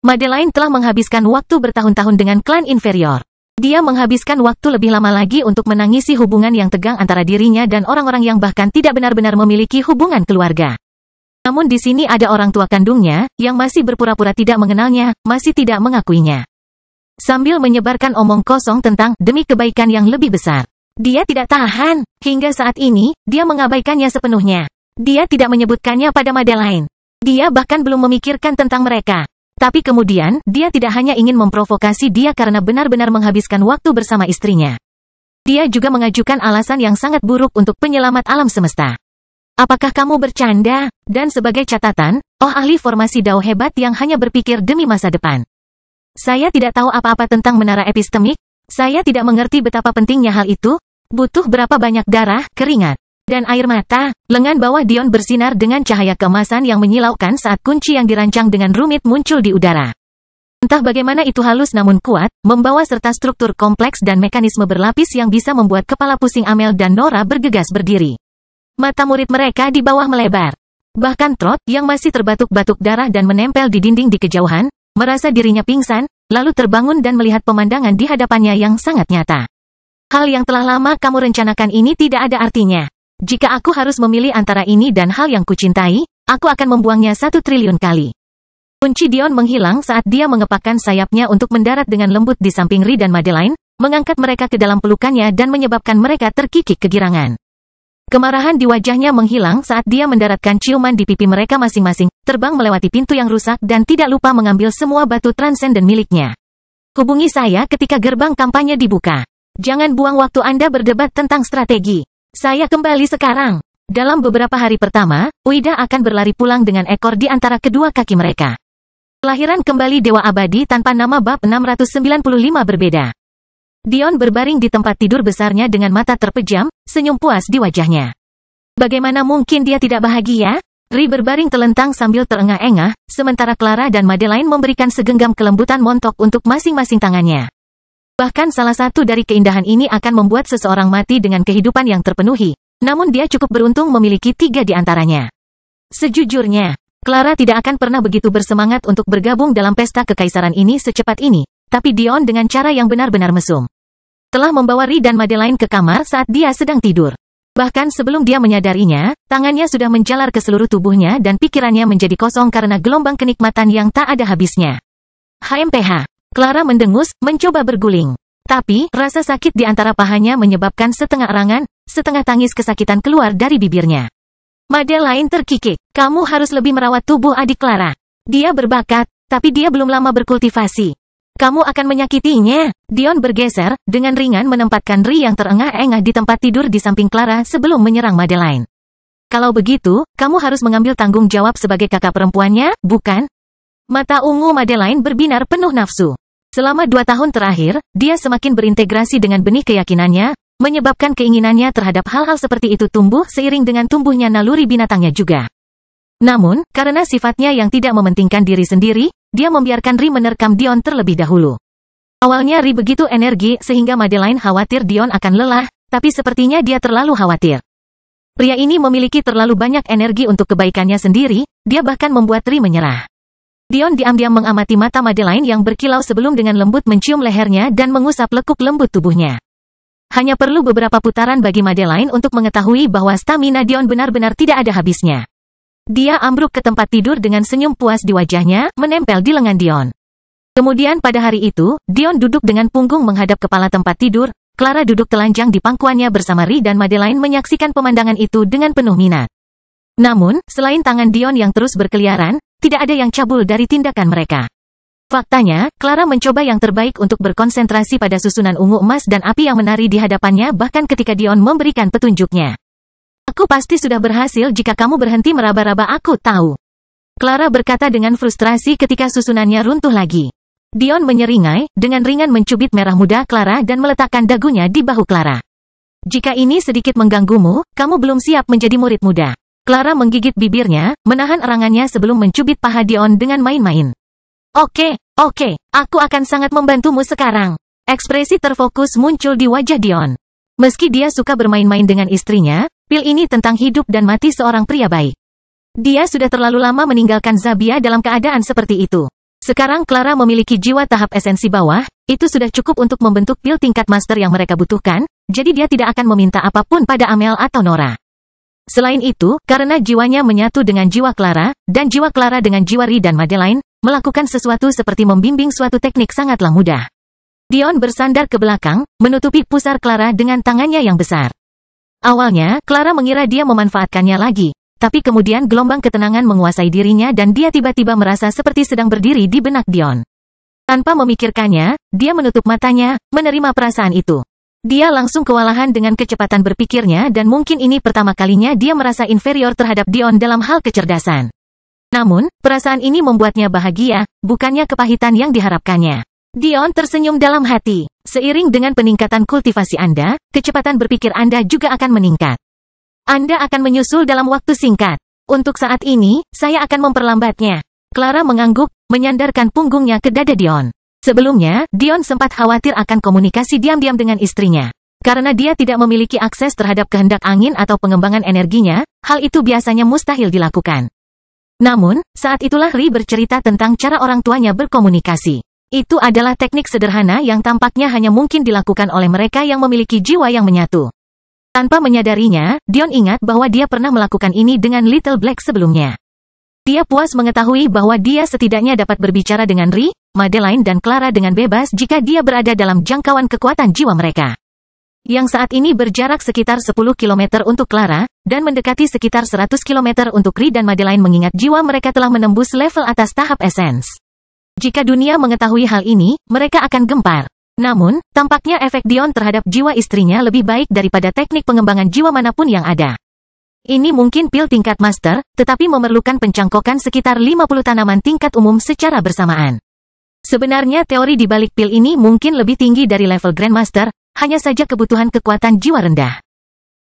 A: Madeline telah menghabiskan waktu bertahun-tahun dengan klan inferior. Dia menghabiskan waktu lebih lama lagi untuk menangisi hubungan yang tegang antara dirinya dan orang-orang yang bahkan tidak benar-benar memiliki hubungan keluarga. Namun di sini ada orang tua kandungnya, yang masih berpura-pura tidak mengenalnya, masih tidak mengakuinya. Sambil menyebarkan omong kosong tentang demi kebaikan yang lebih besar. Dia tidak tahan. Hingga saat ini, dia mengabaikannya sepenuhnya. Dia tidak menyebutkannya pada Madeline. Dia bahkan belum memikirkan tentang mereka. Tapi kemudian, dia tidak hanya ingin memprovokasi dia karena benar-benar menghabiskan waktu bersama istrinya. Dia juga mengajukan alasan yang sangat buruk untuk penyelamat alam semesta. Apakah kamu bercanda? Dan sebagai catatan, ahli formasi Dao hebat yang hanya berpikir demi masa depan. Saya tidak tahu apa-apa tentang menara epistemik. Saya tidak mengerti betapa pentingnya hal itu. Butuh berapa banyak darah, keringat, dan air mata. Lengan bawah Dion bersinar dengan cahaya keemasan yang menyilaukan saat kunci yang dirancang dengan rumit muncul di udara. Entah bagaimana itu halus namun kuat, membawa serta struktur kompleks dan mekanisme berlapis yang bisa membuat kepala pusing Amel dan Nora bergegas berdiri. Mata murid mereka di bawah melebar. Bahkan Trot, yang masih terbatuk-batuk darah dan menempel di dinding di kejauhan, merasa dirinya pingsan, lalu terbangun dan melihat pemandangan di hadapannya yang sangat nyata. Hal yang telah lama kamu rencanakan ini tidak ada artinya. Jika aku harus memilih antara ini dan hal yang kucintai, aku akan membuangnya 1 triliun kali. Kunci Dion menghilang saat dia mengepakkan sayapnya untuk mendarat dengan lembut di samping Ri dan Madeline, mengangkat mereka ke dalam pelukannya dan menyebabkan mereka terkikik kegirangan. Kemarahan di wajahnya menghilang saat dia mendaratkan ciuman di pipi mereka masing-masing, terbang melewati pintu yang rusak dan tidak lupa mengambil semua batu transenden miliknya. Hubungi saya ketika gerbang kampanye dibuka. Jangan buang waktu Anda berdebat tentang strategi. Saya kembali sekarang. Dalam beberapa hari pertama, Uida akan berlari pulang dengan ekor di antara kedua kaki mereka. Kelahiran kembali Dewa Abadi tanpa nama bab 695 berbeda. Dion berbaring di tempat tidur besarnya dengan mata terpejam, senyum puas di wajahnya. Bagaimana mungkin dia tidak bahagia? Ri berbaring telentang sambil terengah-engah, sementara Clara dan Madeline memberikan segenggam kelembutan montok untuk masing-masing tangannya. Bahkan salah satu dari keindahan ini akan membuat seseorang mati dengan kehidupan yang terpenuhi, namun dia cukup beruntung memiliki 3 di antaranya. Sejujurnya, Clara tidak akan pernah begitu bersemangat untuk bergabung dalam pesta kekaisaran ini secepat ini, tapi Dion dengan cara yang benar-benar mesum telah membawa Ri dan Madeline ke kamar saat dia sedang tidur. Bahkan sebelum dia menyadarinya, tangannya sudah menjalar ke seluruh tubuhnya dan pikirannya menjadi kosong karena gelombang kenikmatan yang tak ada habisnya. HMPH. Clara mendengus, mencoba berguling. Tapi, rasa sakit di antara pahanya menyebabkan setengah erangan, setengah tangis kesakitan keluar dari bibirnya. Madeline terkikik. Kamu harus lebih merawat tubuh adik Clara. Dia berbakat, tapi dia belum lama berkultivasi. Kamu akan menyakitinya. Dion bergeser, dengan ringan menempatkan Ri yang terengah-engah di tempat tidur di samping Clara sebelum menyerang Madeline. Kalau begitu, kamu harus mengambil tanggung jawab sebagai kakak perempuannya, bukan? Mata ungu Madeline berbinar penuh nafsu. Selama 2 tahun terakhir, dia semakin berintegrasi dengan benih keyakinannya, menyebabkan keinginannya terhadap hal-hal seperti itu tumbuh seiring dengan tumbuhnya naluri binatangnya juga. Namun, karena sifatnya yang tidak mementingkan diri sendiri, dia membiarkan Ri menerkam Dion terlebih dahulu. Awalnya Ri begitu energi sehingga Madeline khawatir Dion akan lelah, tapi sepertinya dia terlalu khawatir. Pria ini memiliki terlalu banyak energi untuk kebaikannya sendiri, dia bahkan membuat Ri menyerah. Dion diam-diam mengamati mata Madeline yang berkilau sebelum dengan lembut mencium lehernya dan mengusap lekuk lembut tubuhnya. Hanya perlu beberapa putaran bagi Madeline untuk mengetahui bahwa stamina Dion benar-benar tidak ada habisnya. Dia ambruk ke tempat tidur dengan senyum puas di wajahnya, menempel di lengan Dion. Kemudian pada hari itu, Dion duduk dengan punggung menghadap kepala tempat tidur, Clara duduk telanjang di pangkuannya bersama Ri dan Madeline menyaksikan pemandangan itu dengan penuh minat. Namun, selain tangan Dion yang terus berkeliaran, tidak ada yang cabul dari tindakan mereka. Faktanya, Clara mencoba yang terbaik untuk berkonsentrasi pada susunan ungu emas dan api yang menari di hadapannya bahkan ketika Dion memberikan petunjuknya. Aku pasti sudah berhasil jika kamu berhenti meraba-raba aku tahu. Clara berkata dengan frustrasi ketika susunannya runtuh lagi. Dion menyeringai, dengan ringan mencubit merah muda Clara dan meletakkan dagunya di bahu Clara. Jika ini sedikit mengganggumu, kamu belum siap menjadi murid muda. Clara menggigit bibirnya, menahan erangannya sebelum mencubit paha Dion dengan main-main. Oke, aku akan sangat membantumu sekarang. Ekspresi terfokus muncul di wajah Dion. Meski dia suka bermain-main dengan istrinya, pil ini tentang hidup dan mati seorang pria baik. Dia sudah terlalu lama meninggalkan Zabia dalam keadaan seperti itu. Sekarang Clara memiliki jiwa tahap esensi bawah, itu sudah cukup untuk membentuk pil tingkat master yang mereka butuhkan, jadi dia tidak akan meminta apapun pada Amel atau Nora. Selain itu, karena jiwanya menyatu dengan jiwa Clara, dan jiwa Clara dengan jiwa Ri dan Madeline, melakukan sesuatu seperti membimbing suatu teknik sangatlah mudah. Dion bersandar ke belakang, menutupi pusar Clara dengan tangannya yang besar. Awalnya, Clara mengira dia memanfaatkannya lagi, tapi kemudian gelombang ketenangan menguasai dirinya dan dia tiba-tiba merasa seperti sedang berdiri di benak Dion. Tanpa memikirkannya, dia menutup matanya, menerima perasaan itu. Dia langsung kewalahan dengan kecepatan berpikirnya dan mungkin ini pertama kalinya dia merasa inferior terhadap Dion dalam hal kecerdasan. Namun, perasaan ini membuatnya bahagia, bukannya kepahitan yang diharapkannya. Dion tersenyum dalam hati. Seiring dengan peningkatan kultivasi Anda, kecepatan berpikir Anda juga akan meningkat. Anda akan menyusul dalam waktu singkat. Untuk saat ini, saya akan memperlambatnya. Clara mengangguk, menyandarkan punggungnya ke dada Dion. Sebelumnya, Dion sempat khawatir akan komunikasi diam-diam dengan istrinya. Karena dia tidak memiliki akses terhadap kehendak angin atau pengembangan energinya, hal itu biasanya mustahil dilakukan. Namun, saat itulah Ri bercerita tentang cara orang tuanya berkomunikasi. Itu adalah teknik sederhana yang tampaknya hanya mungkin dilakukan oleh mereka yang memiliki jiwa yang menyatu. Tanpa menyadarinya, Dion ingat bahwa dia pernah melakukan ini dengan Little Black sebelumnya. Dia puas mengetahui bahwa dia setidaknya dapat berbicara dengan Ri, Madeline dan Clara dengan bebas jika dia berada dalam jangkauan kekuatan jiwa mereka. Yang saat ini berjarak sekitar 10 km untuk Clara, dan mendekati sekitar 100 km untuk Ri dan Madeline mengingat jiwa mereka telah menembus level atas tahap esens. Jika dunia mengetahui hal ini, mereka akan gempar. Namun, tampaknya efek Dion terhadap jiwa istrinya lebih baik daripada teknik pengembangan jiwa manapun yang ada. Ini mungkin pil tingkat master, tetapi memerlukan pencangkokan sekitar 50 tanaman tingkat umum secara bersamaan. Sebenarnya teori di balik pil ini mungkin lebih tinggi dari level Grandmaster, hanya saja kebutuhan kekuatan jiwa rendah.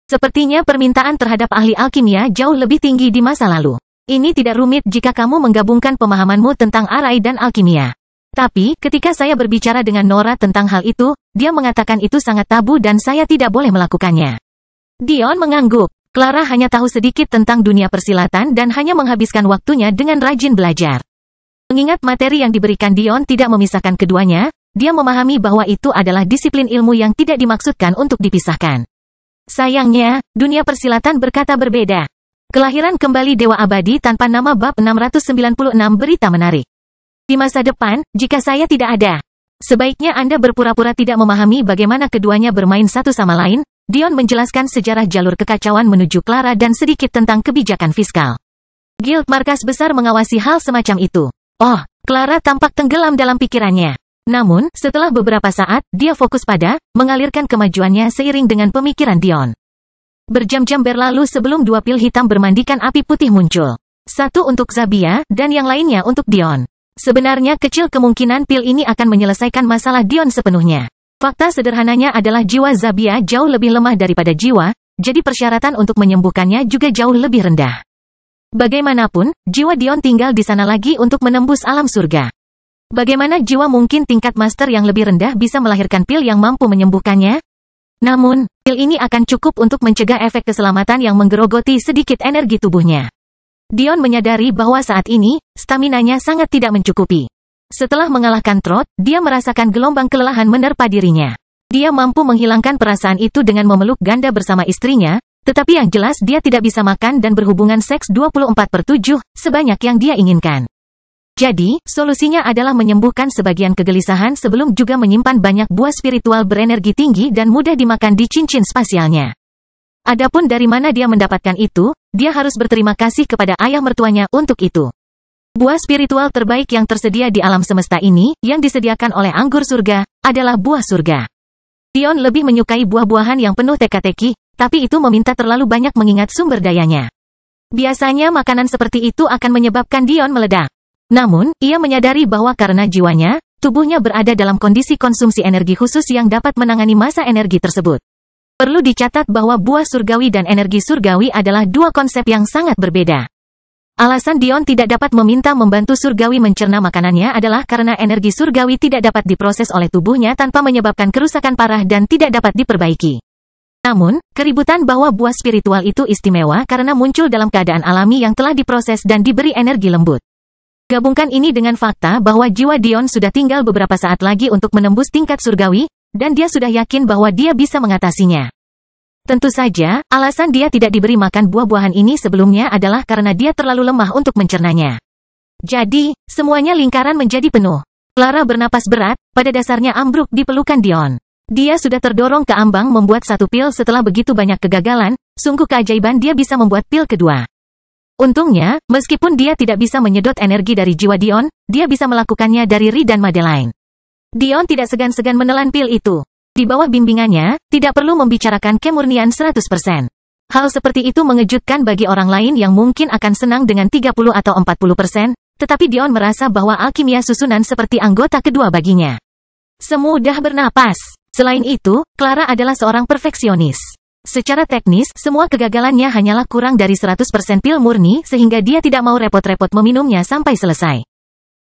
A: Sepertinya permintaan terhadap ahli alkimia jauh lebih tinggi di masa lalu. Ini tidak rumit jika kamu menggabungkan pemahamanmu tentang arai dan alkimia. Tapi, ketika saya berbicara dengan Nora tentang hal itu, dia mengatakan itu sangat tabu dan saya tidak boleh melakukannya. Dion mengangguk. Clara hanya tahu sedikit tentang dunia persilatan dan hanya menghabiskan waktunya dengan rajin belajar. Mengingat materi yang diberikan Dion tidak memisahkan keduanya, dia memahami bahwa itu adalah disiplin ilmu yang tidak dimaksudkan untuk dipisahkan. Sayangnya, dunia persilatan berkata berbeda. Kelahiran kembali Dewa Abadi tanpa nama bab 696 berita menarik. Di masa depan, jika saya tidak ada, sebaiknya Anda berpura-pura tidak memahami bagaimana keduanya bermain satu sama lain. Dion menjelaskan sejarah jalur kekacauan menuju Clara dan sedikit tentang kebijakan fiskal. Guild markas besar mengawasi hal semacam itu. Oh, Clara tampak tenggelam dalam pikirannya. Namun, setelah beberapa saat, dia fokus pada mengalirkan kemajuannya seiring dengan pemikiran Dion. Berjam-jam berlalu sebelum dua pil hitam bermandikan api putih muncul. Satu untuk Zabia, dan yang lainnya untuk Dion. Sebenarnya kecil kemungkinan pil ini akan menyelesaikan masalah Dion sepenuhnya. Fakta sederhananya adalah jiwa Zabia jauh lebih lemah daripada jiwa, jadi persyaratan untuk menyembuhkannya juga jauh lebih rendah. Bagaimanapun, jiwa Dion tinggal di sana lagi untuk menembus alam surga. Bagaimana jiwa mungkin tingkat master yang lebih rendah bisa melahirkan pil yang mampu menyembuhkannya? Namun, pil ini akan cukup untuk mencegah efek keselamatan yang menggerogoti sedikit energi tubuhnya. Dion menyadari bahwa saat ini, staminanya sangat tidak mencukupi. Setelah mengalahkan Trot, dia merasakan gelombang kelelahan menerpa dirinya. Dia mampu menghilangkan perasaan itu dengan memeluk ganda bersama istrinya, tetapi yang jelas dia tidak bisa makan dan berhubungan seks 24/7, sebanyak yang dia inginkan. Jadi, solusinya adalah menyembuhkan sebagian kegelisahan sebelum juga menyimpan banyak buah spiritual berenergi tinggi dan mudah dimakan di cincin spasialnya. Adapun dari mana dia mendapatkan itu, dia harus berterima kasih kepada ayah mertuanya untuk itu. Buah spiritual terbaik yang tersedia di alam semesta ini, yang disediakan oleh anggur surga, adalah buah surga. Dion lebih menyukai buah-buahan yang penuh teka-teki, tapi itu meminta terlalu banyak mengingat sumber dayanya. Biasanya makanan seperti itu akan menyebabkan Dion meledak. Namun, ia menyadari bahwa karena jiwanya, tubuhnya berada dalam kondisi konsumsi energi khusus yang dapat menangani masa energi tersebut. Perlu dicatat bahwa buah surgawi dan energi surgawi adalah dua konsep yang sangat berbeda. Alasan Dion tidak dapat meminta membantu surgawi mencerna makanannya adalah karena energi surgawi tidak dapat diproses oleh tubuhnya tanpa menyebabkan kerusakan parah dan tidak dapat diperbaiki. Namun, keributan bahwa buah spiritual itu istimewa karena muncul dalam keadaan alami yang telah diproses dan diberi energi lembut. Gabungkan ini dengan fakta bahwa jiwa Dion sudah tinggal beberapa saat lagi untuk menembus tingkat surgawi, dan dia sudah yakin bahwa dia bisa mengatasinya. Tentu saja, alasan dia tidak diberi makan buah-buahan ini sebelumnya adalah karena dia terlalu lemah untuk mencernanya. Jadi, semuanya lingkaran menjadi penuh. Clara bernapas berat, pada dasarnya ambruk di pelukan Dion. Dia sudah terdorong ke ambang membuat satu pil setelah begitu banyak kegagalan, sungguh keajaiban dia bisa membuat pil kedua. Untungnya, meskipun dia tidak bisa menyedot energi dari jiwa Dion, dia bisa melakukannya dari Ri dan Madeline. Dion tidak segan-segan menelan pil itu. Di bawah bimbingannya, tidak perlu membicarakan kemurnian 100%. Hal seperti itu mengejutkan bagi orang lain yang mungkin akan senang dengan 30 atau 40%, tetapi Dion merasa bahwa alkimia susunan seperti anggota kedua baginya. Semudah bernapas. Selain itu, Clara adalah seorang perfeksionis. Secara teknis, semua kegagalannya hanyalah kurang dari 100% pil murni sehingga dia tidak mau repot-repot meminumnya sampai selesai.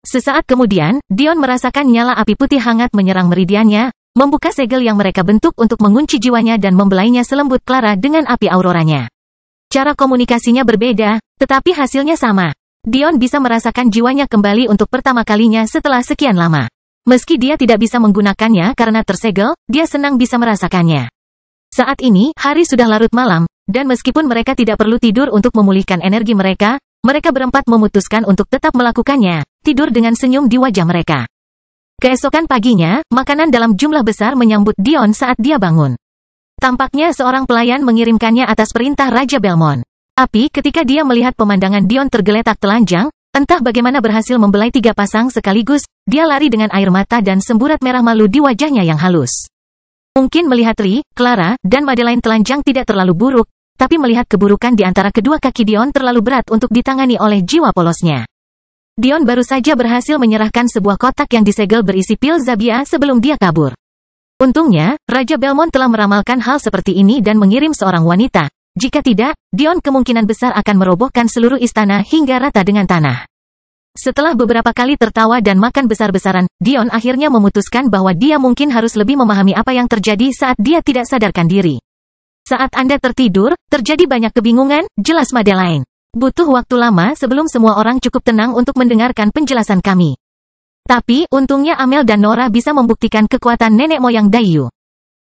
A: Sesaat kemudian, Dion merasakan nyala api putih hangat menyerang meridiannya, membuka segel yang mereka bentuk untuk mengunci jiwanya dan membelainya selembut Clara dengan api auroranya. Cara komunikasinya berbeda, tetapi hasilnya sama. Dion bisa merasakan jiwanya kembali untuk pertama kalinya setelah sekian lama. Meski dia tidak bisa menggunakannya karena tersegel, dia senang bisa merasakannya. Saat ini, hari sudah larut malam, dan meskipun mereka tidak perlu tidur untuk memulihkan energi mereka, mereka berempat memutuskan untuk tetap melakukannya, tidur dengan senyum di wajah mereka. Keesokan paginya, makanan dalam jumlah besar menyambut Dion saat dia bangun. Tampaknya seorang pelayan mengirimkannya atas perintah Raja Belmont. Tapi ketika dia melihat pemandangan Dion tergeletak telanjang, entah bagaimana berhasil membelai 3 pasang sekaligus, dia lari dengan air mata dan semburat merah malu di wajahnya yang halus. Mungkin melihat Ri, Clara, dan Madeline telanjang tidak terlalu buruk, tapi melihat keburukan di antara kedua kaki Dion terlalu berat untuk ditangani oleh jiwa polosnya. Dion baru saja berhasil menyerahkan sebuah kotak yang disegel berisi pil Zabia sebelum dia kabur. Untungnya, Raja Belmont telah meramalkan hal seperti ini dan mengirim seorang wanita. Jika tidak, Dion kemungkinan besar akan merobohkan seluruh istana hingga rata dengan tanah. Setelah beberapa kali tertawa dan makan besar-besaran, Dion akhirnya memutuskan bahwa dia mungkin harus lebih memahami apa yang terjadi saat dia tidak sadarkan diri. Saat Anda tertidur, terjadi banyak kebingungan, jelas Madeline. Butuh waktu lama sebelum semua orang cukup tenang untuk mendengarkan penjelasan kami. Tapi, untungnya Amel dan Nora bisa membuktikan kekuatan nenek moyang Dayu.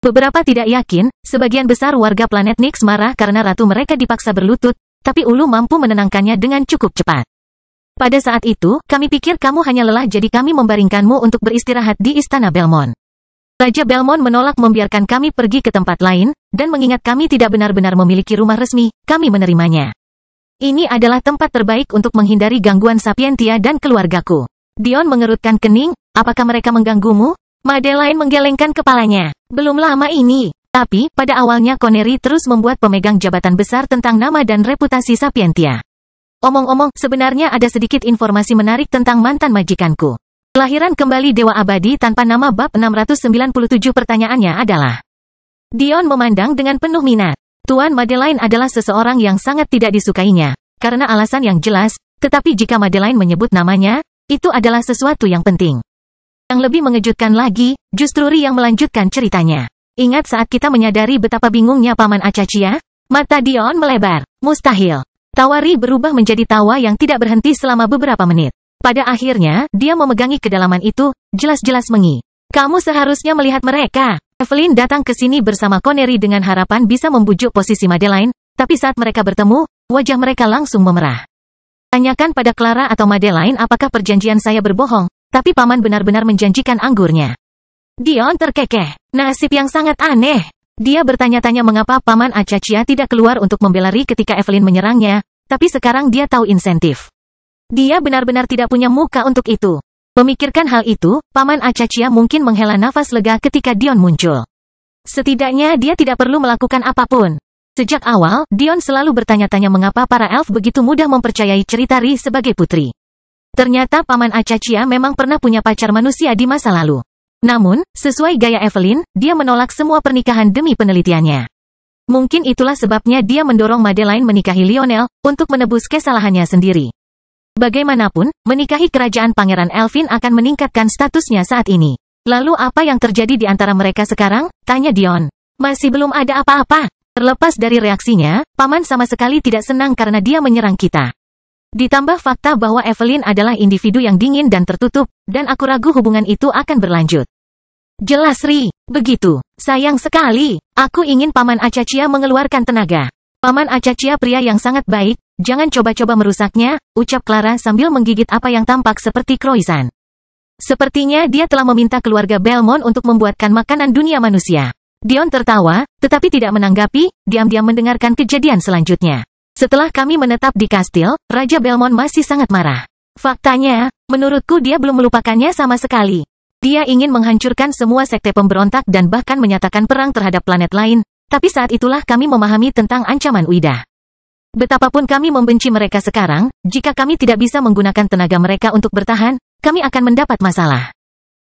A: Beberapa tidak yakin, sebagian besar warga planet Nyx marah karena ratu mereka dipaksa berlutut, tapi Ulu mampu menenangkannya dengan cukup cepat. Pada saat itu, kami pikir kamu hanya lelah jadi kami membaringkanmu untuk beristirahat di Istana Belmont. Raja Belmont menolak membiarkan kami pergi ke tempat lain, dan mengingat kami tidak benar-benar memiliki rumah resmi, kami menerimanya. Ini adalah tempat terbaik untuk menghindari gangguan Sapientia dan keluargaku. Dion mengerutkan kening, Apakah mereka mengganggumu? Madeline menggelengkan kepalanya. Belum lama ini. Tapi, pada awalnya Connery terus membuat pemegang jabatan besar tentang nama dan reputasi Sapientia. Omong-omong, sebenarnya ada sedikit informasi menarik tentang mantan majikanku. Kelahiran kembali Dewa Abadi tanpa nama bab 697 pertanyaannya adalah. Dion memandang dengan penuh minat. Tuan Madeline adalah seseorang yang sangat tidak disukainya, karena alasan yang jelas, tetapi jika Madeline menyebut namanya, itu adalah sesuatu yang penting. Yang lebih mengejutkan lagi, justru Ri yang melanjutkan ceritanya. Ingat saat kita menyadari betapa bingungnya Paman Acacia? Mata Dion melebar. Mustahil. Tawa Ri berubah menjadi tawa yang tidak berhenti selama beberapa menit. Pada akhirnya, dia memegangi kedalaman itu, jelas-jelas mengi. Kamu seharusnya melihat mereka. Evelyn datang ke sini bersama Connery dengan harapan bisa membujuk posisi Madeline, tapi saat mereka bertemu, wajah mereka langsung memerah. Tanyakan pada Clara atau Madeline apakah perjanjian saya berbohong, tapi Paman benar-benar menjanjikan anggurnya. Dion terkekeh. Nasib yang sangat aneh. Dia bertanya-tanya mengapa Paman Acacia tidak keluar untuk membela Ri ketika Evelyn menyerangnya, tapi sekarang dia tahu insentif. Dia benar-benar tidak punya muka untuk itu. Memikirkan hal itu, Paman Acacia mungkin menghela nafas lega ketika Dion muncul. Setidaknya dia tidak perlu melakukan apapun. Sejak awal, Dion selalu bertanya-tanya mengapa para elf begitu mudah mempercayai cerita Ri sebagai putri. Ternyata Paman Acacia memang pernah punya pacar manusia di masa lalu. Namun, sesuai gaya Evelyn, dia menolak semua pernikahan demi penelitiannya. Mungkin itulah sebabnya dia mendorong Madeline menikahi Lionel, untuk menebus kesalahannya sendiri. Bagaimanapun, menikahi kerajaan Pangeran Elfin akan meningkatkan statusnya saat ini. Lalu apa yang terjadi di antara mereka sekarang? Tanya Dion. Masih belum ada apa-apa. Terlepas dari reaksinya, Paman sama sekali tidak senang karena dia menyerang kita. Ditambah fakta bahwa Evelyn adalah individu yang dingin dan tertutup, dan aku ragu hubungan itu akan berlanjut. Jelas Ri, begitu. Sayang sekali. Aku ingin Paman Acacia mengeluarkan tenaga. Paman Acacia pria yang sangat baik, jangan coba-coba merusaknya, ucap Clara sambil menggigit apa yang tampak seperti croissant. Sepertinya dia telah meminta keluarga Belmont untuk membuatkan makanan dunia manusia. Dion tertawa, tetapi tidak menanggapi, diam-diam mendengarkan kejadian selanjutnya. Setelah kami menetap di kastil, Raja Belmont masih sangat marah. Faktanya, menurutku dia belum melupakannya sama sekali. Dia ingin menghancurkan semua sekte pemberontak dan bahkan menyatakan perang terhadap planet lain, tapi saat itulah kami memahami tentang ancaman Uida. Betapapun kami membenci mereka sekarang, jika kami tidak bisa menggunakan tenaga mereka untuk bertahan, kami akan mendapat masalah.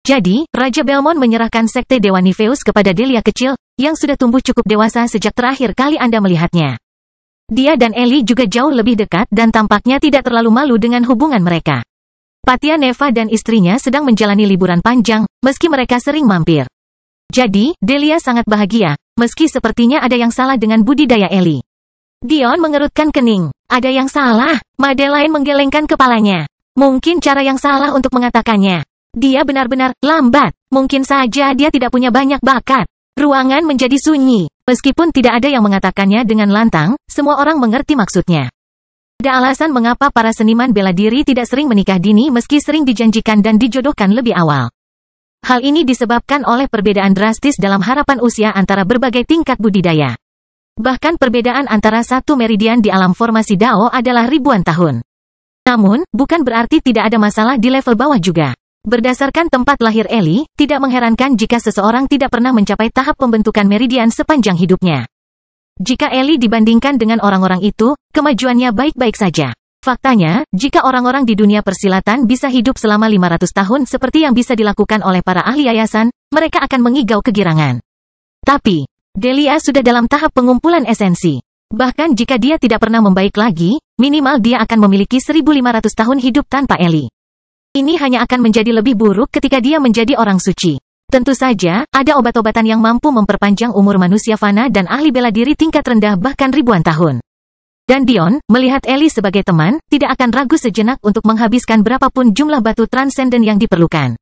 A: Jadi, Raja Belmont menyerahkan sekte Dewa Nifeus kepada Delia kecil, yang sudah tumbuh cukup dewasa sejak terakhir kali Anda melihatnya. Dia dan Ellie juga jauh lebih dekat dan tampaknya tidak terlalu malu dengan hubungan mereka. Patia Neva dan istrinya sedang menjalani liburan panjang, meski mereka sering mampir. Jadi, Delia sangat bahagia, meski sepertinya ada yang salah dengan budidaya Ellie. Dion mengerutkan kening. Ada yang salah? Madeline menggelengkan kepalanya. Mungkin cara yang salah untuk mengatakannya. Dia benar-benar lambat. Mungkin saja dia tidak punya banyak bakat. Ruangan menjadi sunyi. Meskipun tidak ada yang mengatakannya dengan lantang, semua orang mengerti maksudnya. Ada alasan mengapa para seniman bela diri tidak sering menikah dini meski sering dijanjikan dan dijodohkan lebih awal. Hal ini disebabkan oleh perbedaan drastis dalam harapan usia antara berbagai tingkat budidaya. Bahkan perbedaan antara satu meridian di alam formasi Dao adalah ribuan tahun. Namun, bukan berarti tidak ada masalah di level bawah juga. Berdasarkan tempat lahir Ellie, tidak mengherankan jika seseorang tidak pernah mencapai tahap pembentukan meridian sepanjang hidupnya. Jika Ellie dibandingkan dengan orang-orang itu, kemajuannya baik-baik saja. Faktanya, jika orang-orang di dunia persilatan bisa hidup selama 500 tahun seperti yang bisa dilakukan oleh para ahli yayasan, mereka akan mengigau kegirangan. Tapi, Delia sudah dalam tahap pengumpulan esensi. Bahkan jika dia tidak pernah membaik lagi, minimal dia akan memiliki 1500 tahun hidup tanpa Ellie. Ini hanya akan menjadi lebih buruk ketika dia menjadi orang suci. Tentu saja, ada obat-obatan yang mampu memperpanjang umur manusia fana dan ahli bela diri tingkat rendah bahkan ribuan tahun. Dan Dion, melihat Ellie sebagai teman, tidak akan ragu sejenak untuk menghabiskan berapapun jumlah batu transenden yang diperlukan.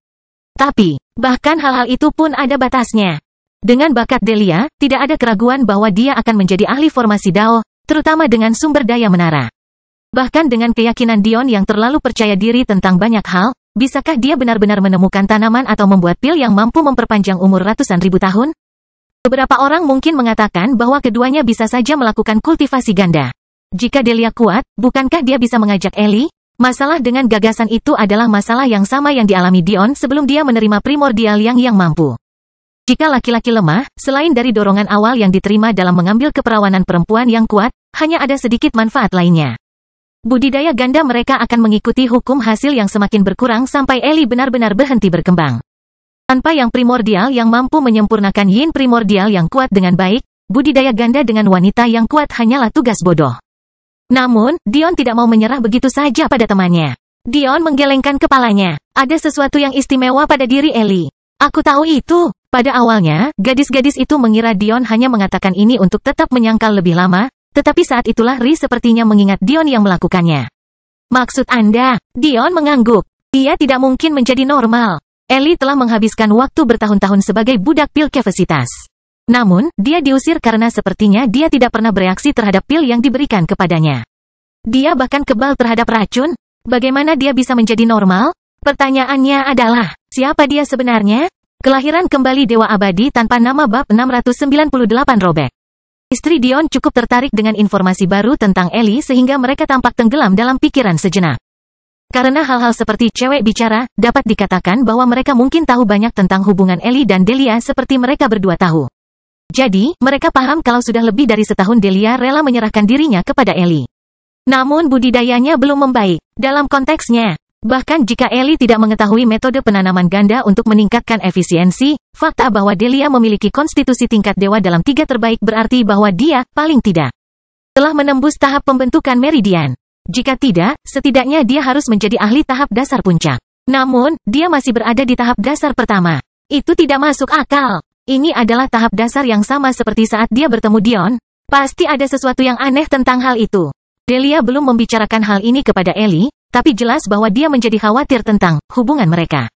A: Tapi, bahkan hal-hal itu pun ada batasnya. Dengan bakat Delia, tidak ada keraguan bahwa dia akan menjadi ahli formasi Dao, terutama dengan sumber daya menara. Bahkan dengan keyakinan Dion yang terlalu percaya diri tentang banyak hal, bisakah dia benar-benar menemukan tanaman atau membuat pil yang mampu memperpanjang umur ratusan ribu tahun? Beberapa orang mungkin mengatakan bahwa keduanya bisa saja melakukan kultivasi ganda. Jika Delia kuat, bukankah dia bisa mengajak Ellie? Masalah dengan gagasan itu adalah masalah yang sama yang dialami Dion sebelum dia menerima primordial yang mampu. Jika laki-laki lemah, selain dari dorongan awal yang diterima dalam mengambil keperawanan perempuan yang kuat, hanya ada sedikit manfaat lainnya. Budidaya ganda mereka akan mengikuti hukum hasil yang semakin berkurang sampai Ellie benar-benar berhenti berkembang. Tanpa yang primordial yang mampu menyempurnakan yin primordial yang kuat dengan baik, budidaya ganda dengan wanita yang kuat hanyalah tugas bodoh. Namun, Dion tidak mau menyerah begitu saja pada temannya. Dion menggelengkan kepalanya. Ada sesuatu yang istimewa pada diri Ellie. Aku tahu itu. Pada awalnya, gadis-gadis itu mengira Dion hanya mengatakan ini untuk tetap menyangkal lebih lama, tetapi saat itulah Ri sepertinya mengingat Dion yang melakukannya. Maksud Anda? Dion mengangguk. Dia tidak mungkin menjadi normal. Ellie telah menghabiskan waktu bertahun-tahun sebagai budak pil kevasitas. Namun, dia diusir karena sepertinya dia tidak pernah bereaksi terhadap pil yang diberikan kepadanya. Dia bahkan kebal terhadap racun. Bagaimana dia bisa menjadi normal? Pertanyaannya adalah, siapa dia sebenarnya? Kelahiran kembali Dewa Abadi tanpa nama bab 698 robek. Istri Dion cukup tertarik dengan informasi baru tentang Ellie sehingga mereka tampak tenggelam dalam pikiran sejenak. Karena hal-hal seperti cewek bicara, dapat dikatakan bahwa mereka mungkin tahu banyak tentang hubungan Ellie dan Delia seperti mereka berdua tahu. Jadi, mereka paham kalau sudah lebih dari setahun Delia rela menyerahkan dirinya kepada Ellie. Namun budidayanya belum membaik. Dalam konteksnya, bahkan jika Ellie tidak mengetahui metode penanaman ganda untuk meningkatkan efisiensi, fakta bahwa Delia memiliki konstitusi tingkat dewa dalam 3 terbaik berarti bahwa dia, paling tidak, telah menembus tahap pembentukan meridian. Jika tidak, setidaknya dia harus menjadi ahli tahap dasar puncak. Namun, dia masih berada di tahap dasar pertama. Itu tidak masuk akal. Ini adalah tahap dasar yang sama seperti saat dia bertemu Dion. Pasti ada sesuatu yang aneh tentang hal itu. Delia belum membicarakan hal ini kepada Ellie, tapi jelas bahwa dia menjadi khawatir tentang hubungan mereka.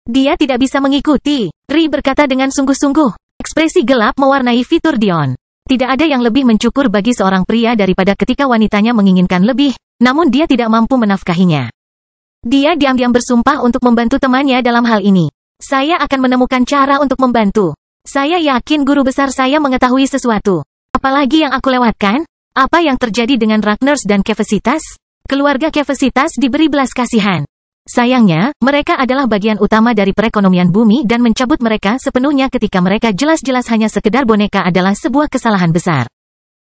A: Dia tidak bisa mengikuti, Ri berkata dengan sungguh-sungguh. Ekspresi gelap mewarnai fitur Dion. Tidak ada yang lebih mencukur bagi seorang pria daripada ketika wanitanya menginginkan lebih, namun dia tidak mampu menafkahinya. Dia diam-diam bersumpah untuk membantu temannya dalam hal ini. Saya akan menemukan cara untuk membantu. Saya yakin guru besar saya mengetahui sesuatu. Apalagi yang aku lewatkan? Apa yang terjadi dengan Ragnars dan Kevasitas? Keluarga Kevasitas diberi belas kasihan. Sayangnya, mereka adalah bagian utama dari perekonomian bumi dan mencabut mereka sepenuhnya ketika mereka jelas-jelas hanya sekedar boneka adalah sebuah kesalahan besar.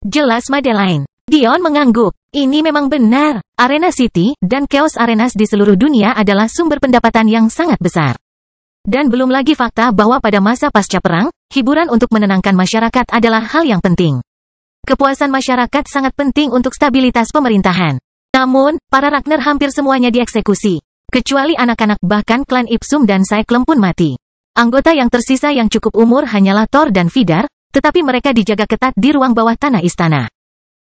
A: Jelas Madeline. Dion mengangguk. Ini memang benar. Arena City dan Chaos Arenas di seluruh dunia adalah sumber pendapatan yang sangat besar. Dan belum lagi fakta bahwa pada masa pasca perang, hiburan untuk menenangkan masyarakat adalah hal yang penting. Kepuasan masyarakat sangat penting untuk stabilitas pemerintahan. Namun, para Ragnar hampir semuanya dieksekusi. Kecuali anak-anak bahkan klan Ipsum dan Cyclone pun mati. Anggota yang tersisa yang cukup umur hanyalah Thor dan Vidar, tetapi mereka dijaga ketat di ruang bawah tanah istana.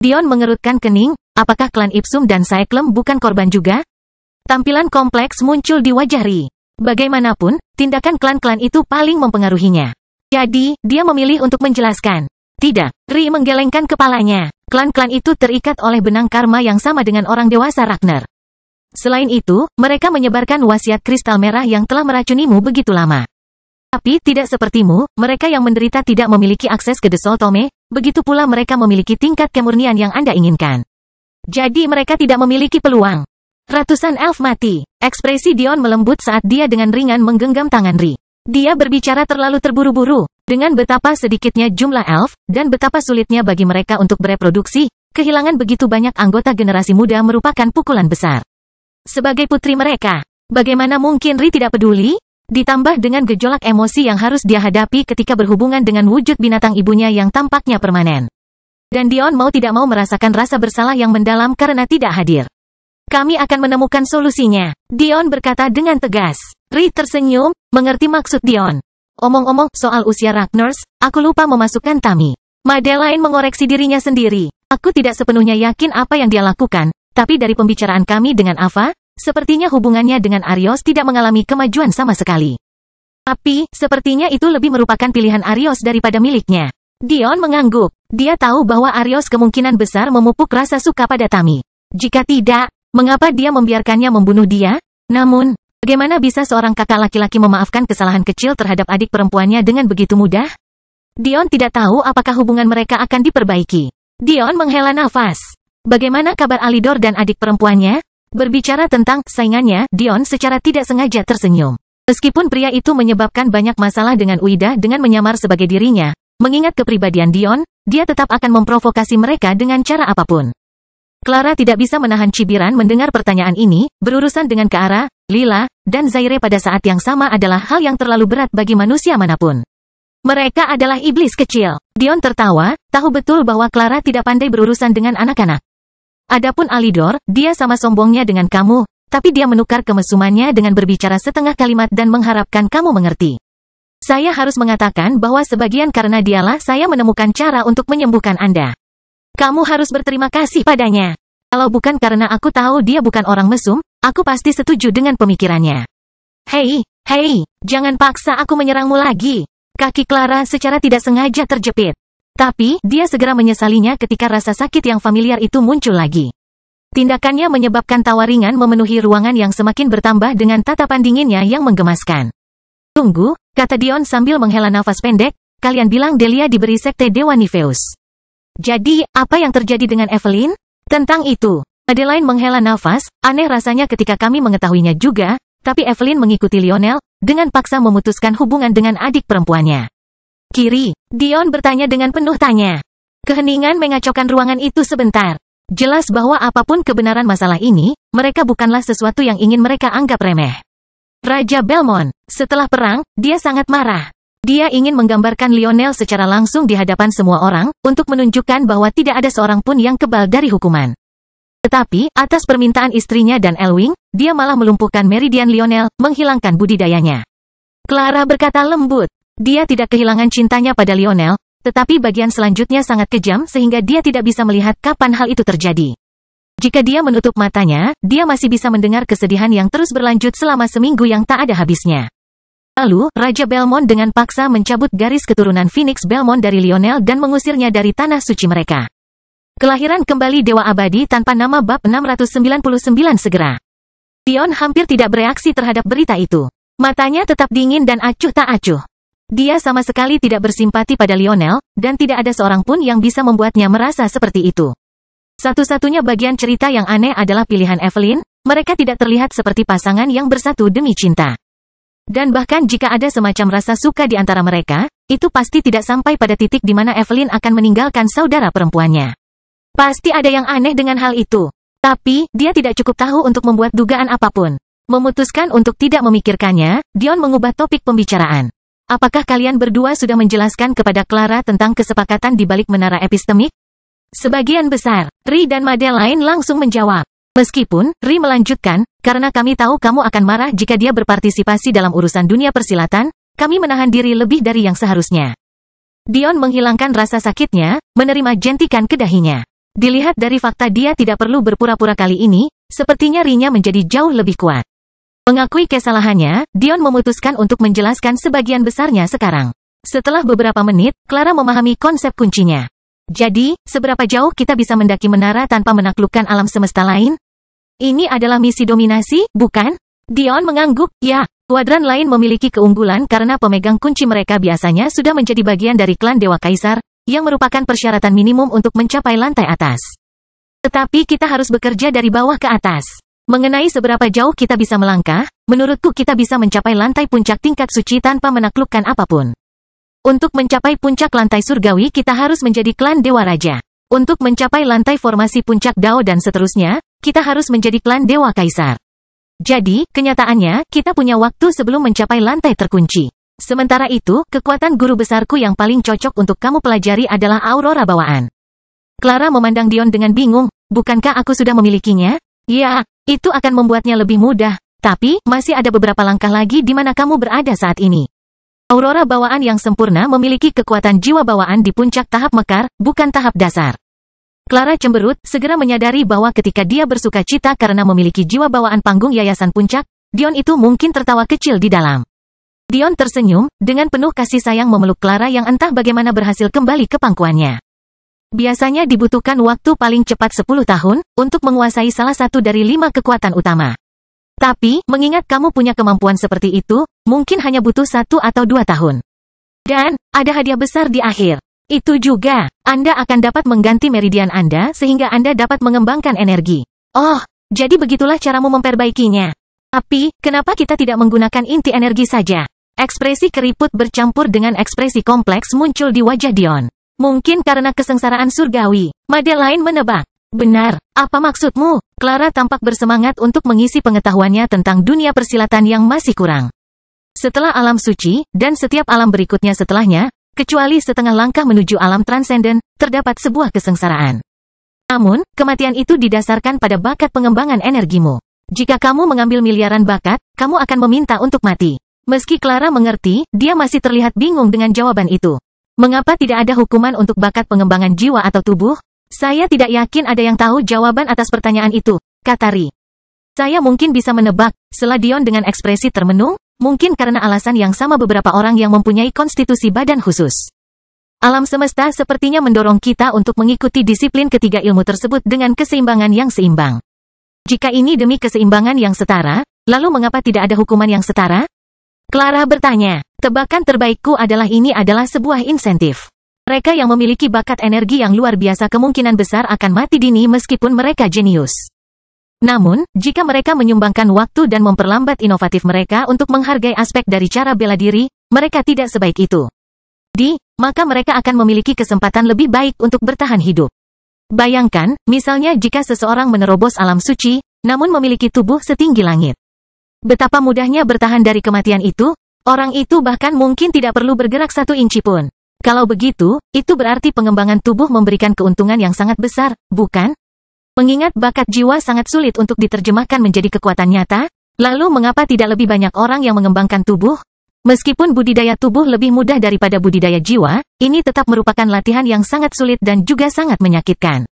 A: Dion mengerutkan kening, apakah klan Ipsum dan Cyclone bukan korban juga? Tampilan kompleks muncul di wajah Ri. Bagaimanapun, tindakan klan-klan itu paling mempengaruhinya. Jadi, dia memilih untuk menjelaskan. Tidak, Ri menggelengkan kepalanya. Klan-klan itu terikat oleh benang karma yang sama dengan orang dewasa Ragnar. Selain itu, mereka menyebarkan wasiat kristal merah yang telah meracunimu begitu lama. Tapi tidak sepertimu, mereka yang menderita tidak memiliki akses ke The Soul Tome, begitu pula mereka memiliki tingkat kemurnian yang Anda inginkan. Jadi mereka tidak memiliki peluang. Ratusan elf mati. Ekspresi Dion melembut saat dia dengan ringan menggenggam tangan Ri. Dia berbicara terlalu terburu-buru. Dengan betapa sedikitnya jumlah elf, dan betapa sulitnya bagi mereka untuk bereproduksi, kehilangan begitu banyak anggota generasi muda merupakan pukulan besar. Sebagai putri mereka, bagaimana mungkin Ri tidak peduli? Ditambah dengan gejolak emosi yang harus dia hadapi ketika berhubungan dengan wujud binatang ibunya yang tampaknya permanen. Dan Dion mau tidak mau merasakan rasa bersalah yang mendalam karena tidak hadir. Kami akan menemukan solusinya, Dion berkata dengan tegas. Ri tersenyum, mengerti maksud Dion. Omong-omong soal usia Ragnars, aku lupa memasukkan Tami. Madeline mengoreksi dirinya sendiri. Aku tidak sepenuhnya yakin apa yang dia lakukan, tapi dari pembicaraan kami dengan Ava, sepertinya hubungannya dengan Arios tidak mengalami kemajuan sama sekali. Tapi, sepertinya itu lebih merupakan pilihan Arios daripada miliknya. Dion mengangguk. Dia tahu bahwa Arios kemungkinan besar memupuk rasa suka pada Tami. Jika tidak, mengapa dia membiarkannya membunuh dia? Namun, bagaimana bisa seorang kakak laki-laki memaafkan kesalahan kecil terhadap adik perempuannya dengan begitu mudah? Dion tidak tahu apakah hubungan mereka akan diperbaiki. Dion menghela nafas. Bagaimana kabar Alidor dan adik perempuannya? Berbicara tentang saingannya, Dion secara tidak sengaja tersenyum. Meskipun pria itu menyebabkan banyak masalah dengan Uida dengan menyamar sebagai dirinya, mengingat kepribadian Dion, dia tetap akan memprovokasi mereka dengan cara apapun. Clara tidak bisa menahan cibiran mendengar pertanyaan ini, berurusan dengan Keara, Lila, dan Zaire pada saat yang sama adalah hal yang terlalu berat bagi manusia manapun. Mereka adalah iblis kecil. Dion tertawa, tahu betul bahwa Clara tidak pandai berurusan dengan anak-anak. Adapun Alidor, dia sama sombongnya dengan kamu, tapi dia menukar kemesumannya dengan berbicara setengah kalimat dan mengharapkan kamu mengerti. Saya harus mengatakan bahwa sebagian karena dialah saya menemukan cara untuk menyembuhkan Anda. Kamu harus berterima kasih padanya. Kalau bukan karena aku tahu dia bukan orang mesum, aku pasti setuju dengan pemikirannya. Hei, jangan paksa aku menyerangmu lagi. Kaki Clara secara tidak sengaja terjepit. Tapi, dia segera menyesalinya ketika rasa sakit yang familiar itu muncul lagi. Tindakannya menyebabkan tawa ringan memenuhi ruangan yang semakin bertambah dengan tatapan dinginnya yang menggemaskan. Tunggu, kata Dion sambil menghela nafas pendek, kalian bilang Delia diberi sekte Dewa Nifeus. Jadi, apa yang terjadi dengan Evelyn? Tentang itu, Adeline menghela nafas, aneh rasanya ketika kami mengetahuinya juga, tapi Evelyn mengikuti Lionel, dengan paksa memutuskan hubungan dengan adik perempuannya. Kiri, Dion bertanya dengan penuh tanya. Keheningan mengacaukan ruangan itu sebentar. Jelas bahwa apapun kebenaran masalah ini, mereka bukanlah sesuatu yang ingin mereka anggap remeh. Raja Belmont, setelah perang, dia sangat marah. Dia ingin menggambarkan Lionel secara langsung di hadapan semua orang, untuk menunjukkan bahwa tidak ada seorang pun yang kebal dari hukuman. Tetapi, atas permintaan istrinya dan Elwing, dia malah melumpuhkan Meridian Lionel, menghilangkan budidayanya. Clara berkata lembut. Dia tidak kehilangan cintanya pada Lionel, tetapi bagian selanjutnya sangat kejam sehingga dia tidak bisa melihat kapan hal itu terjadi. Jika dia menutup matanya, dia masih bisa mendengar kesedihan yang terus berlanjut selama seminggu yang tak ada habisnya. Lalu, Raja Belmont dengan paksa mencabut garis keturunan Phoenix Belmont dari Lionel dan mengusirnya dari tanah suci mereka. Kelahiran kembali Dewa Abadi tanpa nama bab 699 segera. Dion hampir tidak bereaksi terhadap berita itu. Matanya tetap dingin dan acuh tak acuh. Dia sama sekali tidak bersimpati pada Lionel, dan tidak ada seorang pun yang bisa membuatnya merasa seperti itu. Satu-satunya bagian cerita yang aneh adalah pilihan Evelyn, mereka tidak terlihat seperti pasangan yang bersatu demi cinta. Dan bahkan jika ada semacam rasa suka di antara mereka, itu pasti tidak sampai pada titik di mana Evelyn akan meninggalkan saudara perempuannya. Pasti ada yang aneh dengan hal itu. Tapi, dia tidak cukup tahu untuk membuat dugaan apapun. Memutuskan untuk tidak memikirkannya, Dion mengubah topik pembicaraan. Apakah kalian berdua sudah menjelaskan kepada Clara tentang kesepakatan di balik menara epistemik? Sebagian besar, Ri dan Madeline langsung menjawab. Meskipun, Ri melanjutkan, karena kami tahu kamu akan marah jika dia berpartisipasi dalam urusan dunia persilatan, kami menahan diri lebih dari yang seharusnya. Dion menghilangkan rasa sakitnya, menerima jentikan ke dahinya. Dilihat dari fakta dia tidak perlu berpura-pura kali ini, sepertinya Ri-nya menjadi jauh lebih kuat. Mengakui kesalahannya, Dion memutuskan untuk menjelaskan sebagian besarnya sekarang. Setelah beberapa menit, Clara memahami konsep kuncinya. Jadi, seberapa jauh kita bisa mendaki menara tanpa menaklukkan alam semesta lain? Ini adalah misi dominasi, bukan? Dion mengangguk, ya. Kuadran lain memiliki keunggulan karena pemegang kunci mereka biasanya sudah menjadi bagian dari klan Dewa Kaisar, yang merupakan persyaratan minimum untuk mencapai lantai atas. Tetapi kita harus bekerja dari bawah ke atas. Mengenai seberapa jauh kita bisa melangkah, menurutku kita bisa mencapai lantai puncak tingkat suci tanpa menaklukkan apapun. Untuk mencapai puncak lantai surgawi kita harus menjadi klan Dewa Raja. Untuk mencapai lantai formasi puncak Dao dan seterusnya, kita harus menjadi klan Dewa Kaisar. Jadi, kenyataannya, kita punya waktu sebelum mencapai lantai terkunci. Sementara itu, kekuatan guru besarku yang paling cocok untuk kamu pelajari adalah Aurora Bawaan. Clara memandang Dion dengan bingung, bukankah aku sudah memilikinya? Ya. Itu akan membuatnya lebih mudah, tapi masih ada beberapa langkah lagi di mana kamu berada saat ini. Aurora bawaan yang sempurna memiliki kekuatan jiwa bawaan di puncak tahap mekar, bukan tahap dasar. Clara cemberut, segera menyadari bahwa ketika dia bersuka cita karena memiliki jiwa bawaan panggung yayasan puncak, Dion itu mungkin tertawa kecil di dalam. Dion tersenyum, dengan penuh kasih sayang memeluk Clara yang entah bagaimana berhasil kembali ke pangkuannya. Biasanya dibutuhkan waktu paling cepat 10 tahun, untuk menguasai salah satu dari 5 kekuatan utama. Tapi, mengingat kamu punya kemampuan seperti itu, mungkin hanya butuh 1 atau 2 tahun. Dan, ada hadiah besar di akhir. Itu juga, Anda akan dapat mengganti meridian Anda sehingga Anda dapat mengembangkan energi. Oh, Jadi begitulah caramu memperbaikinya. Tapi, kenapa kita tidak menggunakan inti energi saja? Ekspresi keriput bercampur dengan ekspresi kompleks muncul di wajah Dion. Mungkin karena kesengsaraan surgawi. Madeline menebak. Benar, apa maksudmu? Clara tampak bersemangat untuk mengisi pengetahuannya tentang dunia persilatan yang masih kurang. Setelah alam suci, dan setiap alam berikutnya setelahnya, kecuali setengah langkah menuju alam transenden, terdapat sebuah kesengsaraan. Namun, kematian itu didasarkan pada bakat pengembangan energimu. Jika kamu mengambil miliaran bakat, kamu akan meminta untuk mati. Meski Clara mengerti, dia masih terlihat bingung dengan jawaban itu. Mengapa tidak ada hukuman untuk bakat pengembangan jiwa atau tubuh? Saya tidak yakin ada yang tahu jawaban atas pertanyaan itu, kata Ri. Saya mungkin bisa menebak, sela Dion dengan ekspresi termenung, mungkin karena alasan yang sama beberapa orang yang mempunyai konstitusi badan khusus. Alam semesta sepertinya mendorong kita untuk mengikuti disiplin ketiga ilmu tersebut dengan keseimbangan yang seimbang. Jika ini demi keseimbangan yang setara, lalu mengapa tidak ada hukuman yang setara? Clara bertanya. Tebakan terbaikku adalah ini adalah sebuah insentif. Mereka yang memiliki bakat energi yang luar biasa kemungkinan besar akan mati dini meskipun mereka jenius. Namun, jika mereka menyumbangkan waktu dan memperlambat inovatif mereka untuk menghargai aspek dari cara bela diri, mereka tidak sebaik itu. Maka mereka akan memiliki kesempatan lebih baik untuk bertahan hidup. Bayangkan, misalnya jika seseorang menerobos alam suci, namun memiliki tubuh setinggi langit. Betapa mudahnya bertahan dari kematian itu, orang itu bahkan mungkin tidak perlu bergerak 1 inci pun. Kalau begitu, itu berarti pengembangan tubuh memberikan keuntungan yang sangat besar, bukan? Mengingat bakat jiwa sangat sulit untuk diterjemahkan menjadi kekuatan nyata, lalu mengapa tidak lebih banyak orang yang mengembangkan tubuh? Meskipun budidaya tubuh lebih mudah daripada budidaya jiwa, ini tetap merupakan latihan yang sangat sulit dan juga sangat menyakitkan.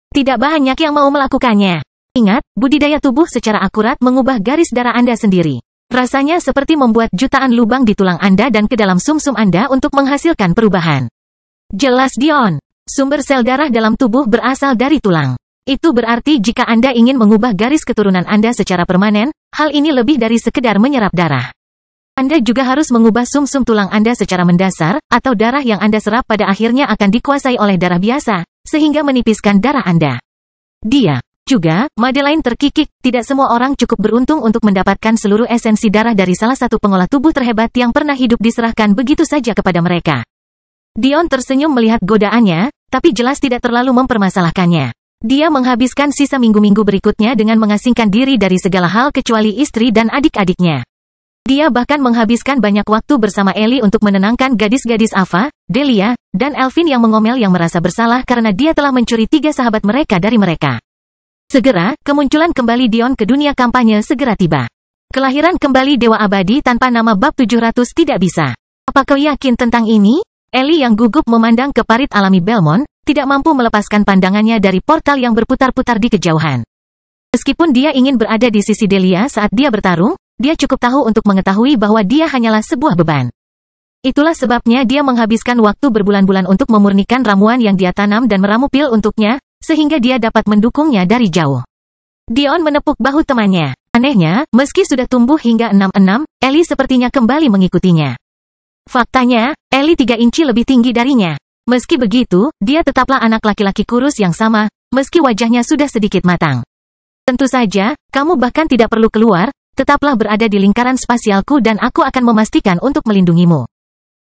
A: Tidak banyak yang mau melakukannya. Ingat, budidaya tubuh secara akurat mengubah garis darah Anda sendiri. Rasanya seperti membuat jutaan lubang di tulang Anda dan ke dalam sumsum Anda untuk menghasilkan perubahan. Jelas Dion, sumber sel darah dalam tubuh berasal dari tulang. Itu berarti jika Anda ingin mengubah garis keturunan Anda secara permanen, hal ini lebih dari sekedar menyerap darah. Anda juga harus mengubah sumsum tulang Anda secara mendasar, atau darah yang Anda serap pada akhirnya akan dikuasai oleh darah biasa, sehingga menipiskan darah Anda. Madeline terkikik, tidak semua orang cukup beruntung untuk mendapatkan seluruh esensi darah dari salah satu pengolah tubuh terhebat yang pernah hidup diserahkan begitu saja kepada mereka. Dion tersenyum melihat godaannya, tapi jelas tidak terlalu mempermasalahkannya. Dia menghabiskan sisa minggu-minggu berikutnya dengan mengasingkan diri dari segala hal kecuali istri dan adik-adiknya. Dia bahkan menghabiskan banyak waktu bersama Ellie untuk menenangkan gadis-gadis Ava, Delia, dan Elvin yang mengomel yang merasa bersalah karena dia telah mencuri 3 sahabat mereka dari mereka. Segera, kemunculan kembali Dion ke dunia kampanye segera tiba. Kelahiran kembali Dewa Abadi tanpa nama bab 700 tidak bisa. Apa kau yakin tentang ini? Ellie yang gugup memandang ke parit alami Belmont, tidak mampu melepaskan pandangannya dari portal yang berputar-putar di kejauhan. Meskipun dia ingin berada di sisi Delia saat dia bertarung, dia cukup tahu untuk mengetahui bahwa dia hanyalah sebuah beban. Itulah sebabnya dia menghabiskan waktu berbulan-bulan untuk memurnikan ramuan yang dia tanam dan meramu pil untuknya, sehingga dia dapat mendukungnya dari jauh. Dion menepuk bahu temannya. Anehnya, meski sudah tumbuh hingga 6'6", Ellie sepertinya kembali mengikutinya. Faktanya, Ellie 3 inci lebih tinggi darinya. Meski begitu, dia tetaplah anak laki-laki kurus yang sama, meski wajahnya sudah sedikit matang. Tentu saja, kamu bahkan tidak perlu keluar, tetaplah berada di lingkaran spasialku dan aku akan memastikan untuk melindungimu.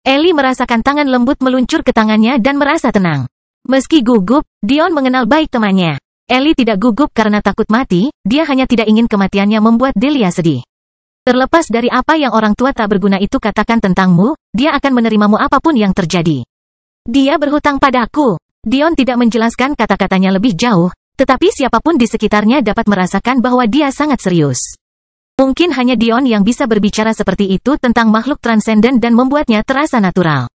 A: Ellie merasakan tangan lembut meluncur ke tangannya dan merasa tenang. Meski gugup, Dion mengenal baik temannya. Ellie tidak gugup karena takut mati, dia hanya tidak ingin kematiannya membuat Delia sedih. Terlepas dari apa yang orang tua tak berguna itu katakan tentangmu, dia akan menerimamu apapun yang terjadi. Dia berhutang padaku. Dion tidak menjelaskan kata-katanya lebih jauh, tetapi siapapun di sekitarnya dapat merasakan bahwa dia sangat serius. Mungkin hanya Dion yang bisa berbicara seperti itu tentang makhluk transenden dan membuatnya terasa natural.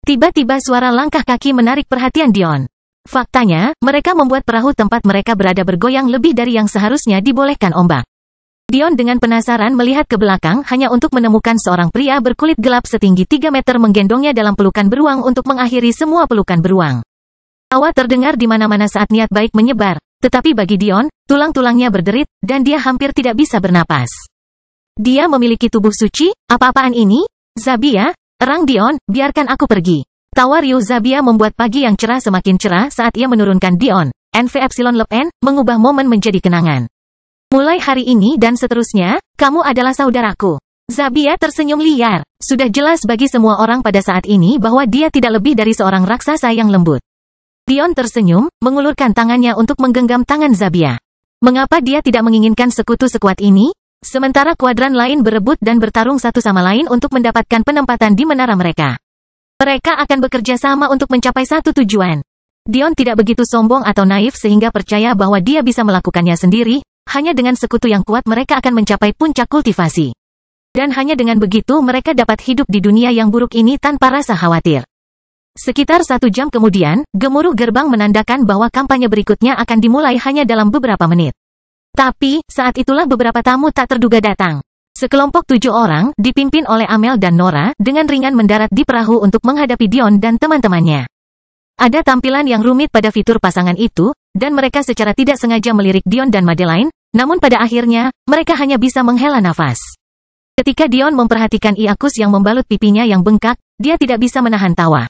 A: Tiba-tiba suara langkah kaki menarik perhatian Dion. Faktanya, mereka membuat perahu tempat mereka berada bergoyang lebih dari yang seharusnya dibolehkan ombak. Dion dengan penasaran melihat ke belakang hanya untuk menemukan seorang pria berkulit gelap setinggi 3 meter menggendongnya dalam pelukan beruang untuk mengakhiri semua pelukan beruang. Tawa terdengar di mana-mana saat niat baik menyebar, tetapi bagi Dion, tulang-tulangnya berderit, dan dia hampir tidak bisa bernapas. Dia memiliki tubuh suci, apa-apaan ini? Zabia? Erang Dion, biarkan aku pergi. Tawa riuh Zabia membuat pagi yang cerah semakin cerah saat ia menurunkan Dion. NV Epsilon Lep N, mengubah momen menjadi kenangan. Mulai hari ini dan seterusnya, kamu adalah saudaraku. Zabia tersenyum liar. Sudah jelas bagi semua orang pada saat ini bahwa dia tidak lebih dari seorang raksasa yang lembut. Dion tersenyum, mengulurkan tangannya untuk menggenggam tangan Zabia. Mengapa dia tidak menginginkan sekutu sekuat ini? Sementara kuadran lain berebut dan bertarung satu sama lain untuk mendapatkan penempatan di menara mereka. Mereka akan bekerja sama untuk mencapai satu tujuan. Dion tidak begitu sombong atau naif sehingga percaya bahwa dia bisa melakukannya sendiri. Hanya dengan sekutu yang kuat mereka akan mencapai puncak kultivasi. Dan hanya dengan begitu mereka dapat hidup di dunia yang buruk ini tanpa rasa khawatir. Sekitar 1 jam kemudian, gemuruh gerbang menandakan bahwa kampanye berikutnya akan dimulai hanya dalam beberapa menit. Tapi, saat itulah beberapa tamu tak terduga datang. Sekelompok 7 orang, dipimpin oleh Amel dan Nora, dengan ringan mendarat di perahu untuk menghadapi Dion dan teman-temannya. Ada tampilan yang rumit pada fitur pasangan itu, dan mereka secara tidak sengaja melirik Dion dan Madeline, namun pada akhirnya, mereka hanya bisa menghela nafas. Ketika Dion memperhatikan Iakus yang membalut pipinya yang bengkak, dia tidak bisa menahan tawa.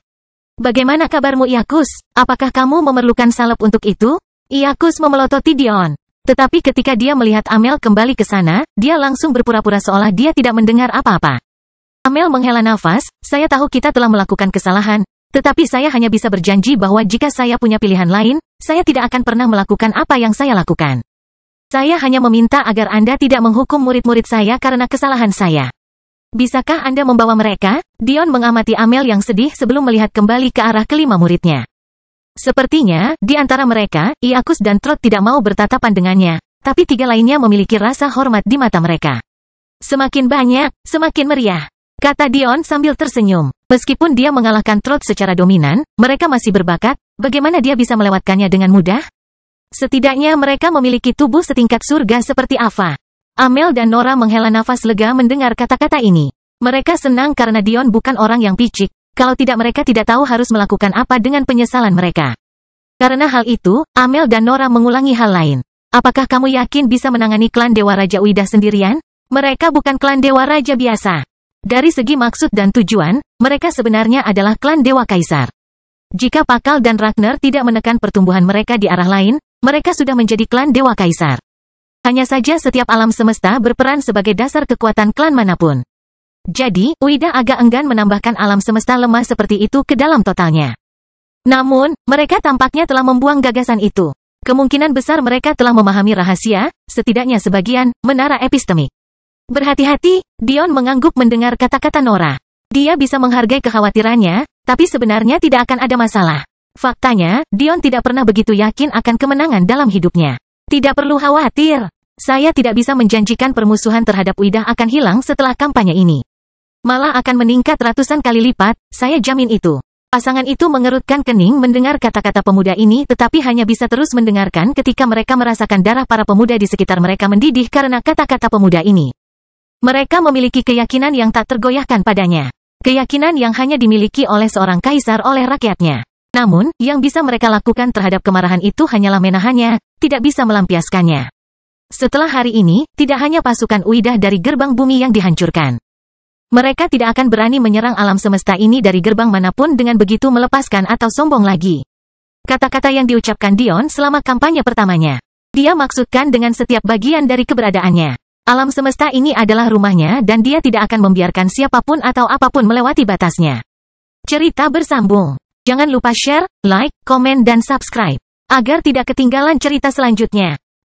A: Bagaimana kabarmu Iakus? Apakah kamu memerlukan salep untuk itu? Iakus memelototi Dion. Tetapi ketika dia melihat Amel kembali ke sana, dia langsung berpura-pura seolah dia tidak mendengar apa-apa. Amel menghela nafas, saya tahu kita telah melakukan kesalahan, tetapi saya hanya bisa berjanji bahwa jika saya punya pilihan lain, saya tidak akan pernah melakukan apa yang saya lakukan. Saya hanya meminta agar Anda tidak menghukum murid-murid saya karena kesalahan saya. Bisakah Anda membawa mereka? Dion mengamati Amel yang sedih sebelum melihat kembali ke arah kelima muridnya. Sepertinya, di antara mereka, Iakus dan Trot tidak mau bertatapan dengannya, tapi 3 lainnya memiliki rasa hormat di mata mereka. Semakin banyak, semakin meriah, kata Dion sambil tersenyum. Meskipun dia mengalahkan Trot secara dominan, mereka masih berbakat, bagaimana dia bisa melewatkannya dengan mudah? Setidaknya mereka memiliki tubuh setingkat surga seperti Ava. Amel dan Nora menghela nafas lega mendengar kata-kata ini. Mereka senang karena Dion bukan orang yang picik, kalau tidak mereka tidak tahu harus melakukan apa dengan penyesalan mereka. Karena hal itu, Amel dan Nora mengulangi hal lain. Apakah kamu yakin bisa menangani klan Dewa Raja Uidah sendirian? Mereka bukan klan Dewa Raja biasa. Dari segi maksud dan tujuan, mereka sebenarnya adalah klan Dewa Kaisar. Jika Pakal dan Ragnar tidak menekan pertumbuhan mereka di arah lain, mereka sudah menjadi klan Dewa Kaisar. Hanya saja setiap alam semesta berperan sebagai dasar kekuatan klan manapun. Jadi, Uidah agak enggan menambahkan alam semesta lemah seperti itu ke dalam totalnya. Namun, mereka tampaknya telah membuang gagasan itu. Kemungkinan besar mereka telah memahami rahasia, setidaknya sebagian, menara epistemik. Berhati-hati, Dion mengangguk mendengar kata-kata Nora. Dia bisa menghargai kekhawatirannya, tapi sebenarnya tidak akan ada masalah. Faktanya, Dion tidak pernah begitu yakin akan kemenangan dalam hidupnya. Tidak perlu khawatir. Saya tidak bisa menjanjikan permusuhan terhadap Uidah akan hilang setelah kampanye ini. Malah akan meningkat ratusan kali lipat, saya jamin itu. Pasangan itu mengerutkan kening mendengar kata-kata pemuda ini tetapi hanya bisa terus mendengarkan ketika mereka merasakan darah para pemuda di sekitar mereka mendidih karena kata-kata pemuda ini. Mereka memiliki keyakinan yang tak tergoyahkan padanya. Keyakinan yang hanya dimiliki oleh seorang kaisar oleh rakyatnya. Namun, yang bisa mereka lakukan terhadap kemarahan itu hanyalah menahannya, tidak bisa melampiaskannya. Setelah hari ini, tidak hanya pasukan Uidah dari gerbang bumi yang dihancurkan. Mereka tidak akan berani menyerang alam semesta ini dari gerbang manapun dengan begitu melepaskan atau sombong lagi. Kata-kata yang diucapkan Dion selama kampanye pertamanya. Dia maksudkan dengan setiap bagian dari keberadaannya. Alam semesta ini adalah rumahnya dan dia tidak akan membiarkan siapapun atau apapun melewati batasnya. Cerita bersambung. Jangan lupa share, like, komen dan subscribe. Agar tidak ketinggalan cerita selanjutnya.